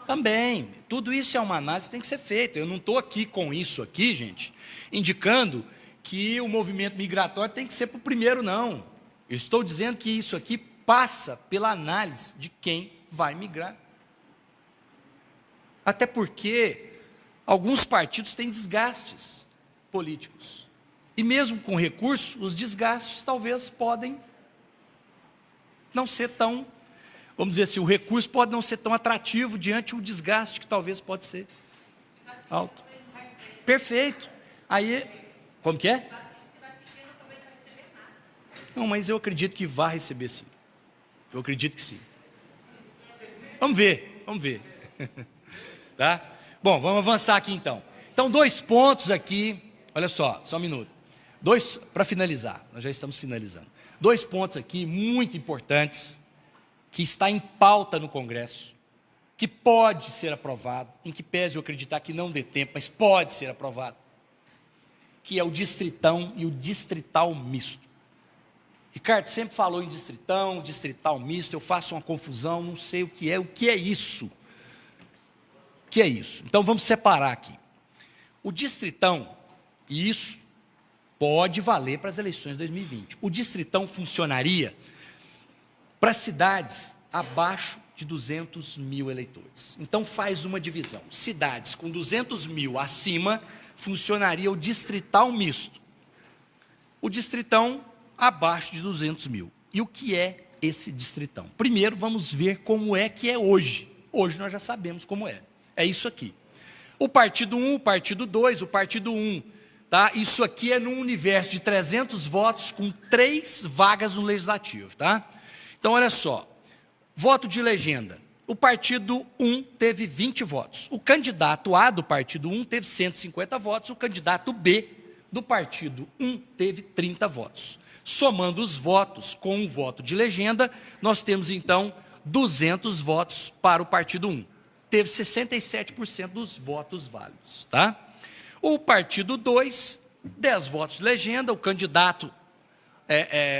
Também, tudo isso é uma análise que tem que ser feita. Eu não estou aqui com isso aqui, gente, indicando que o movimento migratório tem que ser para o primeiro, não. Eu estou dizendo que isso aqui passa pela análise de quem vai migrar. Até porque alguns partidos têm desgastes políticos. E mesmo com recursos, os desgastes talvez podem não ser tão, vamos dizer assim, o recurso pode não ser tão atrativo diante do desgaste que talvez pode ser alto. Perfeito. Aí, como que é? Não, mas eu acredito que vai receber sim. Eu acredito que sim. Vamos ver, vamos ver. Tá? Bom, vamos avançar aqui então. Então, 2 pontos aqui, olha só um minuto. 2, para finalizar, nós já estamos finalizando. 2 pontos aqui muito importantes, que está em pauta no Congresso, que pode ser aprovado, em que pese eu acreditar que não dê tempo, mas pode ser aprovado, que é o distritão e o distrital misto. Ricardo sempre falou em distritão, distrital misto, eu faço uma confusão, não sei o que é isso? O que é isso? Então vamos separar aqui. O distritão, e isso pode valer para as eleições de 2020. O distritão funcionaria para cidades abaixo de 200 mil eleitores. Então faz uma divisão. Cidades com 200 mil acima, funcionaria o distrital misto. O distritão abaixo de 200 mil. E o que é esse distritão? Primeiro vamos ver como é que é hoje. Hoje nós já sabemos como é. É isso aqui. O partido 1, o partido 2, o partido 1... Tá? Isso aqui é num universo de 300 votos com 3 vagas no Legislativo. Tá? Então, olha só. Voto de legenda. O partido 1 teve 20 votos. O candidato A do partido 1 teve 150 votos. O candidato B do partido 1 teve 30 votos. Somando os votos com o voto de legenda, nós temos, então, 200 votos para o partido 1. Teve 67% dos votos válidos. Tá? O partido 2, 10 votos de legenda, o candidato,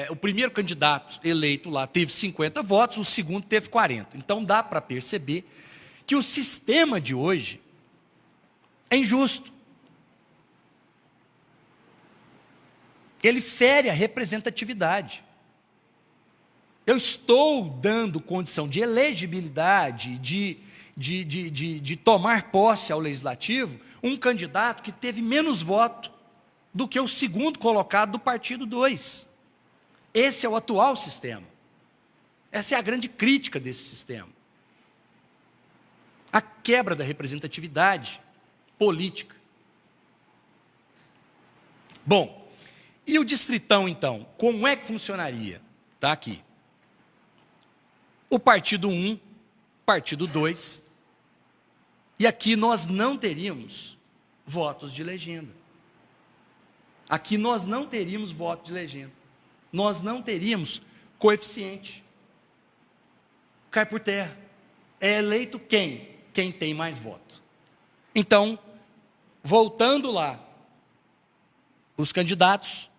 o primeiro candidato eleito lá teve 50 votos, o segundo teve 40. Então dá para perceber que o sistema de hoje é injusto. Ele fere a representatividade. Eu estou dando condição de elegibilidade, de tomar posse ao Legislativo, um candidato que teve menos voto do que o segundo colocado do partido 2. Esse é o atual sistema. Essa é a grande crítica desse sistema. A quebra da representatividade política. Bom, e o distritão, então? Como é que funcionaria? Está aqui. O partido 1, partido 2, e aqui nós não teríamos votos de legenda. Aqui nós não teríamos voto de legenda. Nós não teríamos coeficiente. Cai por terra. É eleito quem? Quem tem mais voto. Então, voltando lá, os candidatos,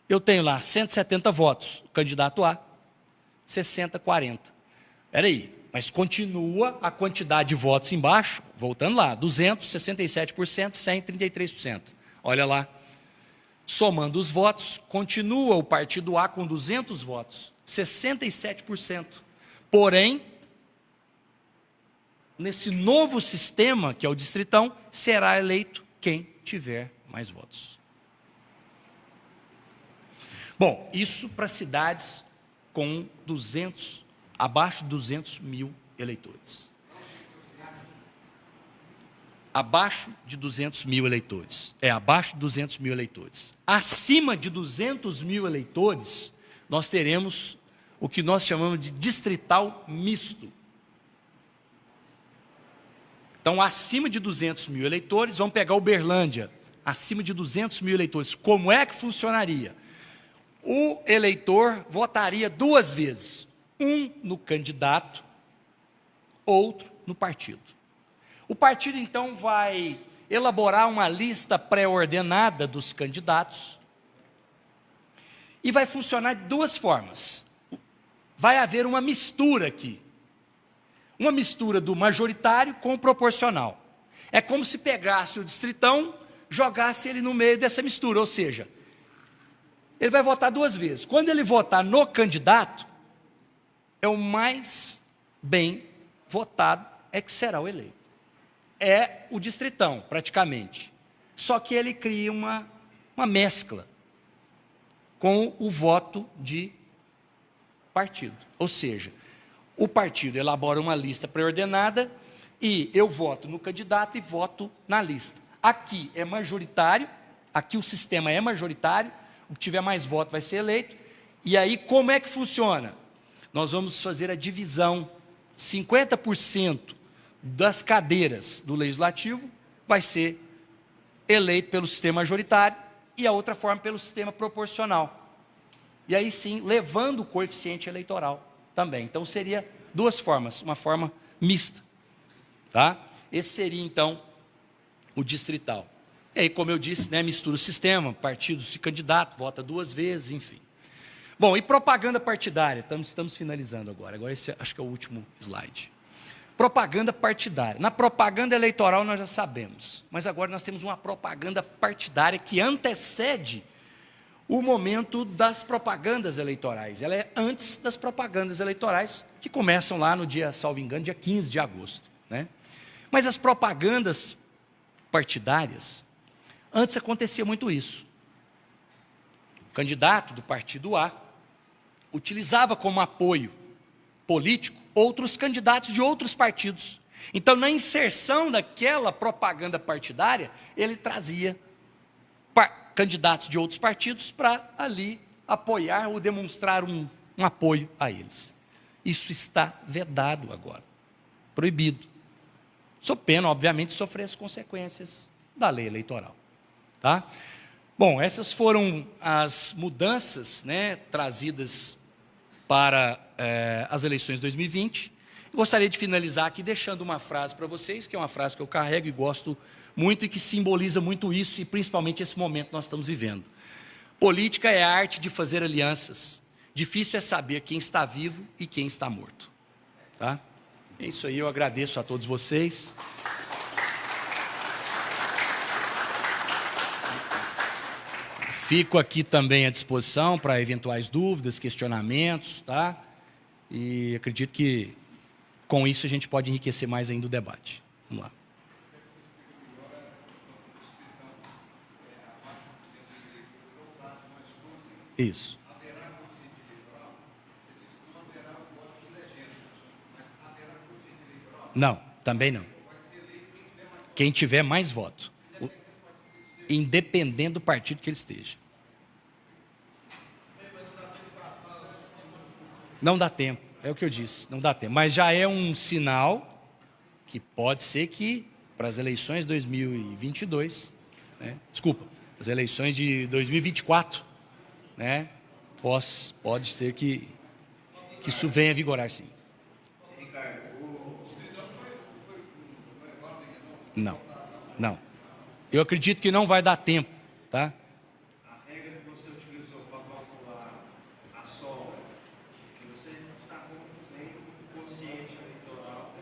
eu tenho lá 170 votos. O candidato A, 60, 40. Espera aí. Mas continua a quantidade de votos embaixo, voltando lá, 267%, 133%. Olha lá. Somando os votos, continua o partido A com 200 votos, 67%. Porém, nesse novo sistema, que é o distritão, será eleito quem tiver mais votos. Bom, isso para cidades com abaixo de 200 mil eleitores. Abaixo de 200 mil eleitores. Abaixo de 200 mil eleitores. Acima de 200 mil eleitores, nós teremos o que nós chamamos de distrital misto. Então, acima de 200 mil eleitores, vamos pegar Uberlândia, acima de 200 mil eleitores. Como é que funcionaria? O eleitor votaria duas vezes, um no candidato, outro no partido. O partido, então, vai elaborar uma lista pré-ordenada dos candidatos e vai funcionar de duas formas. Vai haver uma mistura aqui. Uma mistura do majoritário com o proporcional. É como se pegasse o distritão, jogasse ele no meio dessa mistura, ou seja, ele vai votar duas vezes. Quando ele votar no candidato, é o mais bem votado, é que será o eleito. É o distritão, praticamente. Só que ele cria uma mescla com o voto de partido. Ou seja, o partido elabora uma lista pré-ordenada e eu voto no candidato e voto na lista. Aqui é majoritário, aqui o sistema é majoritário, o que tiver mais voto vai ser eleito. E aí, como é que funciona? Nós vamos fazer a divisão, 50% das cadeiras do Legislativo vai ser eleito pelo sistema majoritário e a outra forma pelo sistema proporcional. E aí sim, levando o coeficiente eleitoral também. Então, seria duas formas, uma forma mista. Tá? Esse seria, então, o distrital. E aí, como eu disse, né, mistura o sistema, partido se candidato, vota duas vezes, enfim. Bom, e propaganda partidária? Estamos finalizando agora. Agora esse acho que é o último slide. Propaganda partidária. Na propaganda eleitoral nós já sabemos, mas agora nós temos uma propaganda partidária que antecede o momento das propagandas eleitorais. Ela é antes das propagandas eleitorais, que começam lá no dia, salvo engano, dia 15 de agosto. Né? Mas as propagandas partidárias, antes acontecia muito isso. O candidato do partido A utilizava como apoio político outros candidatos de outros partidos. Então, na inserção daquela propaganda partidária, ele trazia candidatos de outros partidos para ali apoiar ou demonstrar um apoio a eles. Isso está vedado agora, proibido. Sob pena, obviamente, de sofrer as consequências da lei eleitoral. Tá? Bom, essas foram as mudanças, né, trazidas para as eleições de 2020. Gostaria de finalizar aqui deixando uma frase para vocês, que é uma frase que eu carrego e gosto muito e que simboliza muito isso, e principalmente esse momento que nós estamos vivendo. Política é a arte de fazer alianças. Difícil é saber quem está vivo e quem está morto. Tá? É isso aí, eu agradeço a todos vocês. Fico aqui também à disposição para eventuais dúvidas, questionamentos, tá? E acredito que com isso a gente pode enriquecer mais ainda o debate. Vamos lá. Isso. Não, também não. Quem tiver mais voto, independente do partido que ele esteja. Não dá tempo, é o que eu disse, não dá tempo. Mas já é um sinal que pode ser que para as eleições de 2022, né, desculpa, as eleições de 2024, né, pode ser que isso venha a vigorar, sim. Não, não. Eu acredito que não vai dar tempo, tá? A regra que você utilizou para calcular a sola, que você está com nem consciente eleitoral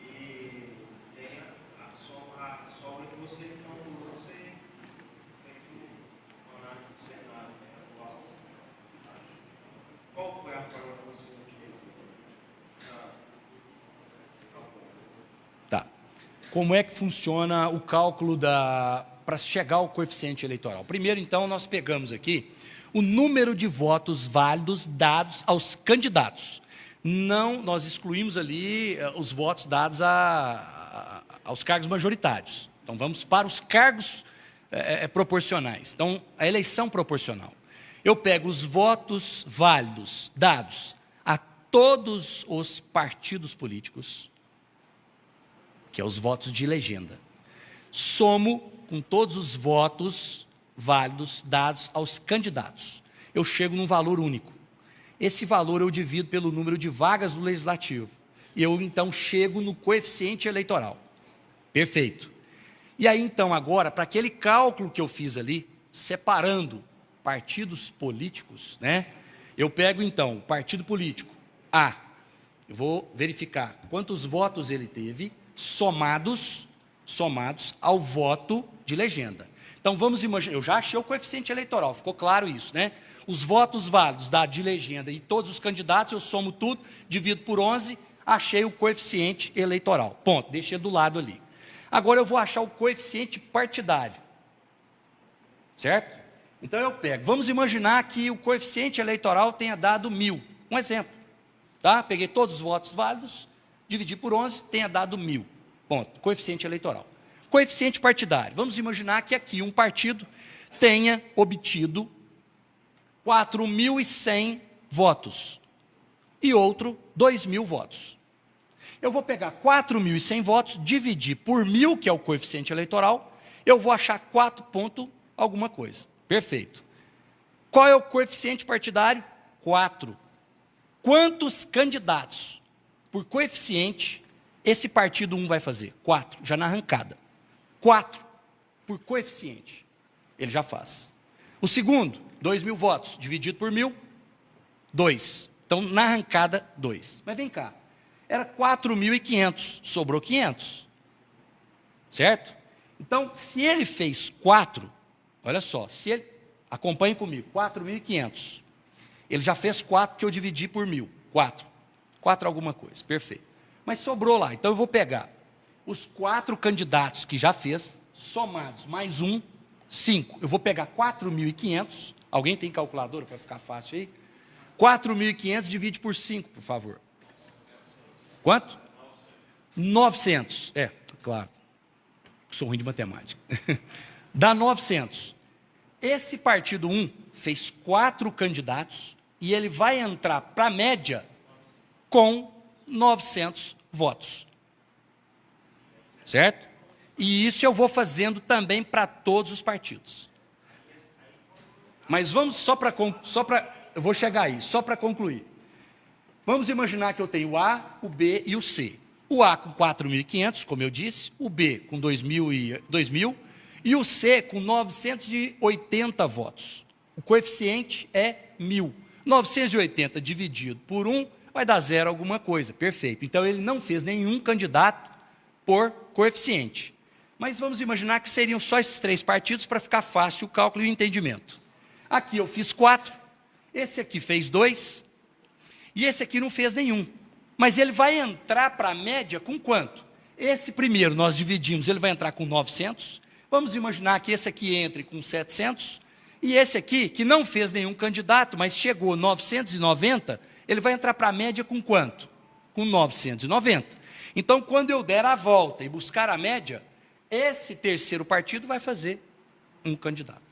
e tem a sola que você calculou, você fez uma análise do cenário atual. Qual foi a forma que você utilizou? como é que funciona o cálculo para chegar ao coeficiente eleitoral. Primeiro, então, nós pegamos aqui o número de votos válidos dados aos candidatos. Não, nós excluímos ali os votos dados aos cargos majoritários. Então, vamos para os cargos proporcionais. Então, a eleição proporcional. Eu pego os votos válidos dados a todos os partidos políticos, que é os votos de legenda. Somo com todos os votos válidos dados aos candidatos. Eu chego num valor único. Esse valor eu divido pelo número de vagas do Legislativo. E eu, então, chego no coeficiente eleitoral. Perfeito. E aí, então, agora, para aquele cálculo que eu fiz ali, separando partidos políticos, né? Eu pego, então, o partido político A. Eu vou verificar quantos votos ele teve, somados ao voto de legenda. Então, vamos imaginar, eu já achei o coeficiente eleitoral, ficou claro isso, né? Os votos válidos de legenda e todos os candidatos, eu somo tudo, divido por 11, achei o coeficiente eleitoral. Ponto, deixei do lado ali. Agora eu vou achar o coeficiente partidário. Certo? Então eu pego, vamos imaginar que o coeficiente eleitoral tenha dado 1000. Um exemplo. Tá? Peguei todos os votos válidos, dividi por 11, tenha dado 1000. Ponto. Coeficiente eleitoral. Coeficiente partidário. Vamos imaginar que aqui um partido tenha obtido 4.100 votos e outro 2.000 votos. Eu vou pegar 4.100 votos, dividir por 1.000, que é o coeficiente eleitoral, eu vou achar 4 ponto alguma coisa. Perfeito. Qual é o coeficiente partidário? 4. Quantos candidatos por coeficiente esse partido 1 vai fazer? 4, já na arrancada. 4 por coeficiente. Ele já faz. O segundo, 2.000 votos, dividido por 1.000, 2. Então, na arrancada, 2. Mas vem cá, era 4.500, sobrou 500. Certo? Então, se ele fez 4, olha só, se ele, acompanhe comigo, 4.500. Ele já fez 4 que eu dividi por 1.000. 4. 4 alguma coisa, perfeito. Mas sobrou lá, então eu vou pegar os 4 candidatos que já fez, somados, mais 1, 5. Eu vou pegar 4.500, alguém tem calculadora para ficar fácil aí? 4.500 divide por 5, por favor. Quanto? 900. É, claro. Sou ruim de matemática. Dá 900. Esse partido 1 fez 4 candidatos e ele vai entrar para a média com 900 votos. Certo? E isso eu vou fazendo também para todos os partidos. Mas vamos eu vou chegar aí, só para concluir. Vamos imaginar que eu tenho o A, o B e o C. O A com 4.500, como eu disse, o B com 2.000 e o C com 980 votos. O coeficiente é 1.000. 980 dividido por 1 vai dar 0 alguma coisa. Perfeito. Então, ele não fez nenhum candidato por coeficiente. Mas vamos imaginar que seriam só esses 3 partidos para ficar fácil o cálculo e o entendimento. Aqui eu fiz 4, esse aqui fez 2 e esse aqui não fez nenhum. Mas ele vai entrar para a média com quanto? Esse primeiro nós dividimos, ele vai entrar com 900. Vamos imaginar que esse aqui entre com 700. E esse aqui, que não fez nenhum candidato, mas chegou 990, ele vai entrar para a média com quanto? Com 990. Então, quando eu der a volta e buscar a média, esse terceiro partido vai fazer um candidato.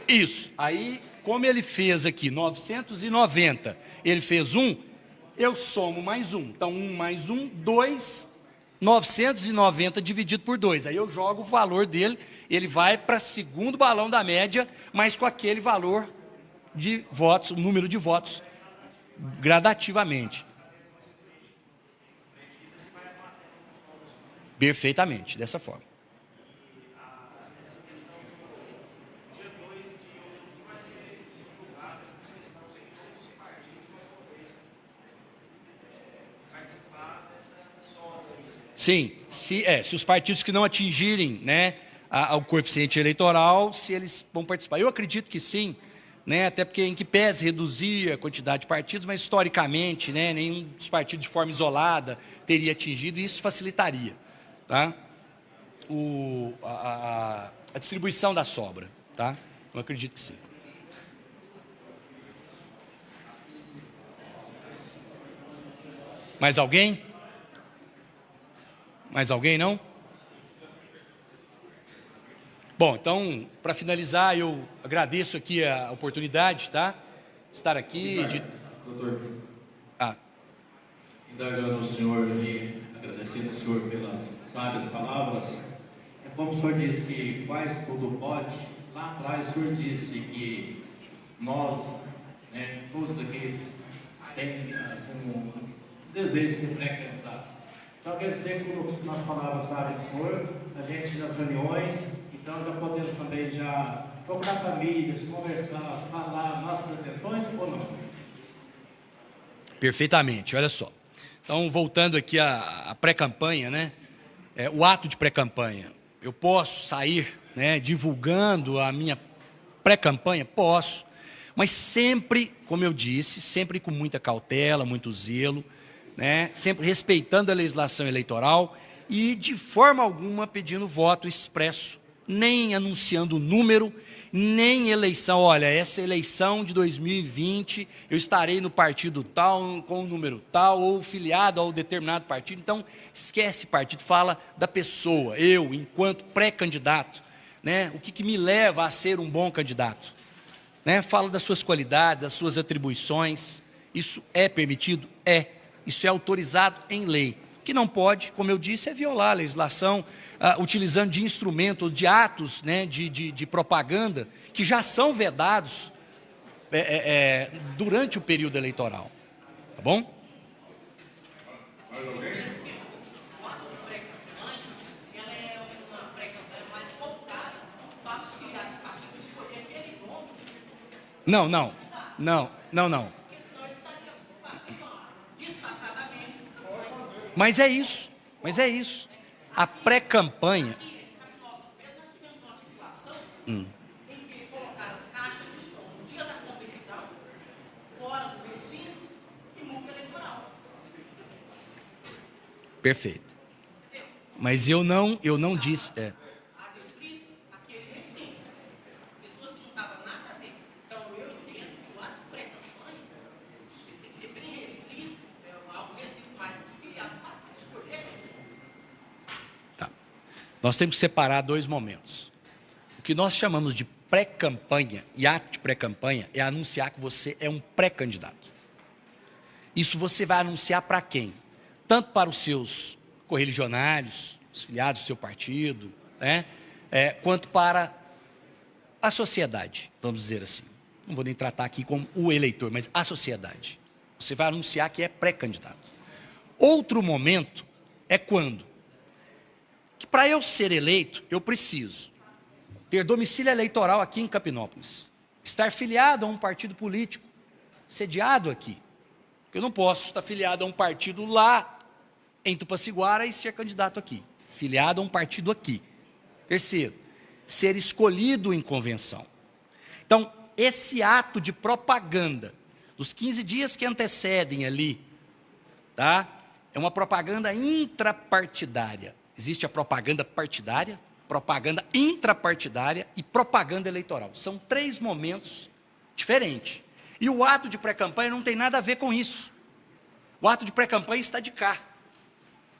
Isso. Aí, como ele fez aqui 990, ele fez 1, eu somo mais 1. Então, 1 mais 1, 2, 990 dividido por 2. Aí eu jogo o valor dele, ele vai para segundo balão da média, mas com aquele valor de votos, o número de votos, gradativamente. Perfeitamente, dessa forma. Sim, se os partidos que não atingirem, né, ao coeficiente eleitoral, se eles vão participar. Eu acredito que sim, né, até porque em que pese reduzir a quantidade de partidos, mas historicamente, né, nenhum dos partidos de forma isolada teria atingido, e isso facilitaria, tá, a distribuição da sobra. Tá? Eu acredito que sim. Mais alguém? Mais alguém, não? Bom, então, para finalizar, eu agradeço aqui a oportunidade, tá? Estar aqui. Doutor, Ah, indagando o senhor e agradecendo o senhor pelas sábias palavras, é como o senhor disse que faz tudo pode. Lá atrás o senhor disse que nós, né, todos aqui, tem assim, um desejo de ser pré-candidato. Então quer dizer que nas palavras sábias do senhor, a gente nas reuniões, então já podemos também já procurar famílias, conversar, falar nossas pretensões ou não? perfeitamente, olha só. Então, voltando aqui à pré-campanha, né? O ato de pré-campanha, eu posso sair, né, divulgando a minha pré-campanha? Posso, mas sempre, como eu disse, sempre com muita cautela, muito zelo, né, sempre respeitando a legislação eleitoral e de forma alguma pedindo voto expresso, nem anunciando número, nem eleição. Olha, essa eleição de 2020 eu estarei no partido tal, com o número tal, ou filiado ao determinado partido. Então, esquece partido, fala da pessoa, eu, enquanto pré-candidato, né, o que me leva a ser um bom candidato. Né, fala das suas qualidades, das suas atribuições. Isso é permitido? É. Isso é autorizado em lei. O que não pode, como eu disse, é violar a legislação, utilizando de instrumento, de atos, né, de propaganda, que já são vedados durante o período eleitoral. Tá bom? Não, não, não, não, não. Mas é isso, mas é isso. A pré-campanha. Perfeito. Mas eu não disse. Tá. Nós temos que separar dois momentos. O que nós chamamos de pré-campanha e ato de pré-campanha é anunciar que você é um pré-candidato. Isso você vai anunciar para quem? Tanto para os seus correligionários, os filiados do seu partido, né? Quanto para a sociedade, vamos dizer assim. Não vou nem tratar aqui como o eleitor, mas a sociedade. Você vai anunciar que é pré-candidato. Outro momento é quando? Que para eu ser eleito, eu preciso ter domicílio eleitoral aqui em Capinópolis, estar filiado a um partido político, sediado aqui. Eu não posso estar filiado a um partido lá em Tupaciguara e ser candidato aqui. Filiado a um partido aqui. Terceiro, ser escolhido em convenção. Então, esse ato de propaganda, dos 15 dias que antecedem ali, tá? É uma propaganda intrapartidária. Existe a propaganda partidária, propaganda intrapartidária e propaganda eleitoral. São 3 momentos diferentes. E o ato de pré-campanha não tem nada a ver com isso. O ato de pré-campanha está de cá.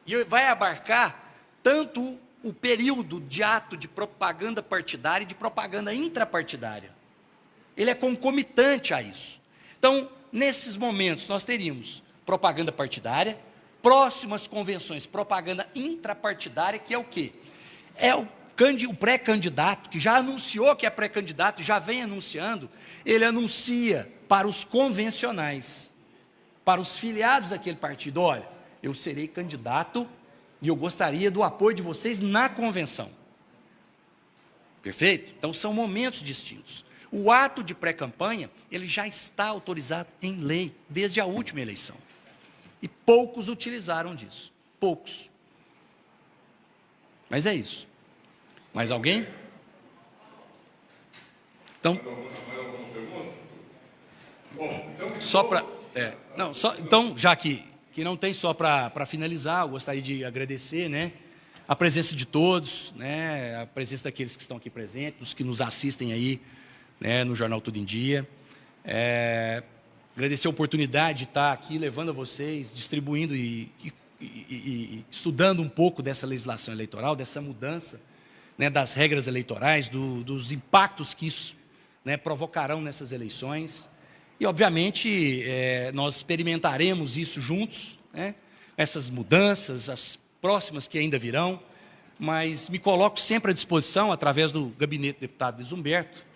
E vai abarcar tanto o período de ato de propaganda partidária e de propaganda intrapartidária. Ele é concomitante a isso. Então, nesses momentos, nós teríamos propaganda partidária, próximas convenções, propaganda intrapartidária, que é o quê? É o pré-candidato, que já anunciou que é pré-candidato, já vem anunciando, ele anuncia para os convencionais, para os filiados daquele partido: olha, eu serei candidato e eu gostaria do apoio de vocês na convenção. Perfeito? Então, são momentos distintos. O ato de pré-campanha, ele já está autorizado em lei, desde a última eleição. E poucos utilizaram disso. Poucos. Mas é isso. Mais alguém? Então, só para... então, já que não tem, só para finalizar, eu gostaria de agradecer, né, a presença de todos, né, a presença daqueles que estão aqui presentes, dos que nos assistem aí, né, no Jornal Tudo em Dia. Agradecer a oportunidade de estar aqui levando a vocês, distribuindo e estudando um pouco dessa legislação eleitoral, dessa mudança, né, das regras eleitorais, dos impactos que isso, né, provocarão nessas eleições. E, obviamente, nós experimentaremos isso juntos, né, essas mudanças, as próximas que ainda virão, mas me coloco sempre à disposição, através do gabinete do deputado Luiz Humberto,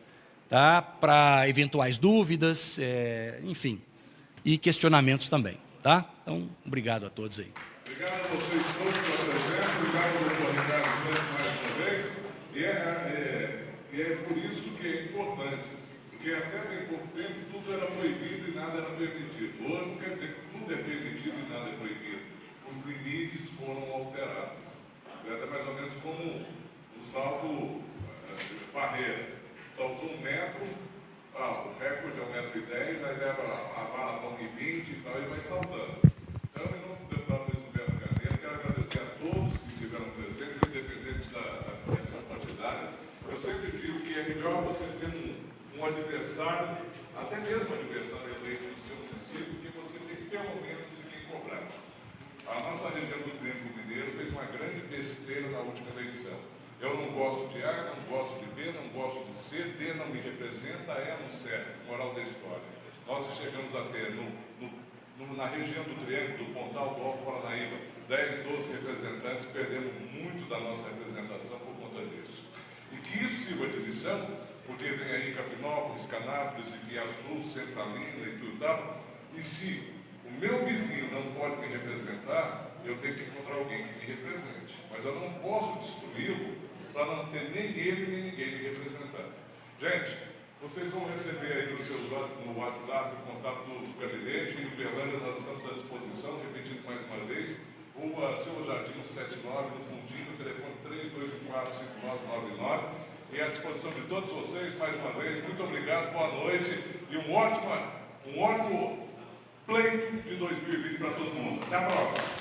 tá, para eventuais dúvidas, enfim, e questionamentos também. Tá? Então, obrigado a todos aí. Obrigado a vocês todos pela presença, obrigado ao doutor Ricardo Santos mais uma vez, e é por isso que é importante, porque até bem pouco tempo tudo era proibido e nada era permitido. Hoje não quer dizer que tudo é permitido e nada é proibido. Os limites foram alterados. É mais ou menos como o salto barreira. Saltou 1 metro, o recorde é 1,10 m, aí leva a vara para 1,20 m e tal, e vai saltando. Então, em nome do deputado Luiz Humberto Carneiro, quero agradecer a todos que estiveram presentes, independente da questão partidária. Eu sempre digo que é melhor você ter um adversário, até mesmo um adversário eleito no seu município, que você tem pelo menos de quem cobrar. A nossa região do Triângulo Mineiro fez uma grande besteira na última eleição. Eu não gosto de A, não gosto de B, não gosto de C, D não me representa, E não serve. Moral da história. Nós chegamos a ter, na região do Triângulo, do Pontal, do Alto Paranaíba, 10, 12 representantes, perdemos muito da nossa representação por conta disso. E que isso sirva de lição, porque vem aí Capinópolis, Canápolis, Ipiaçu, Centralina e tudo tal, e se o meu vizinho não pode me representar, eu tenho que encontrar alguém que me represente. Mas eu não posso destruí-lo para não ter nem ele nem ninguém me representar. Gente, vocês vão receber aí no WhatsApp o contato do gabinete. Em Uberlândia nós estamos à disposição, repetindo mais uma vez, Rua Silva Jardim 179, no fundinho, telefone 3224-5999. E à disposição de todos vocês, mais uma vez, muito obrigado, boa noite e um ótimo pleito de 2020 para todo mundo. Até a próxima.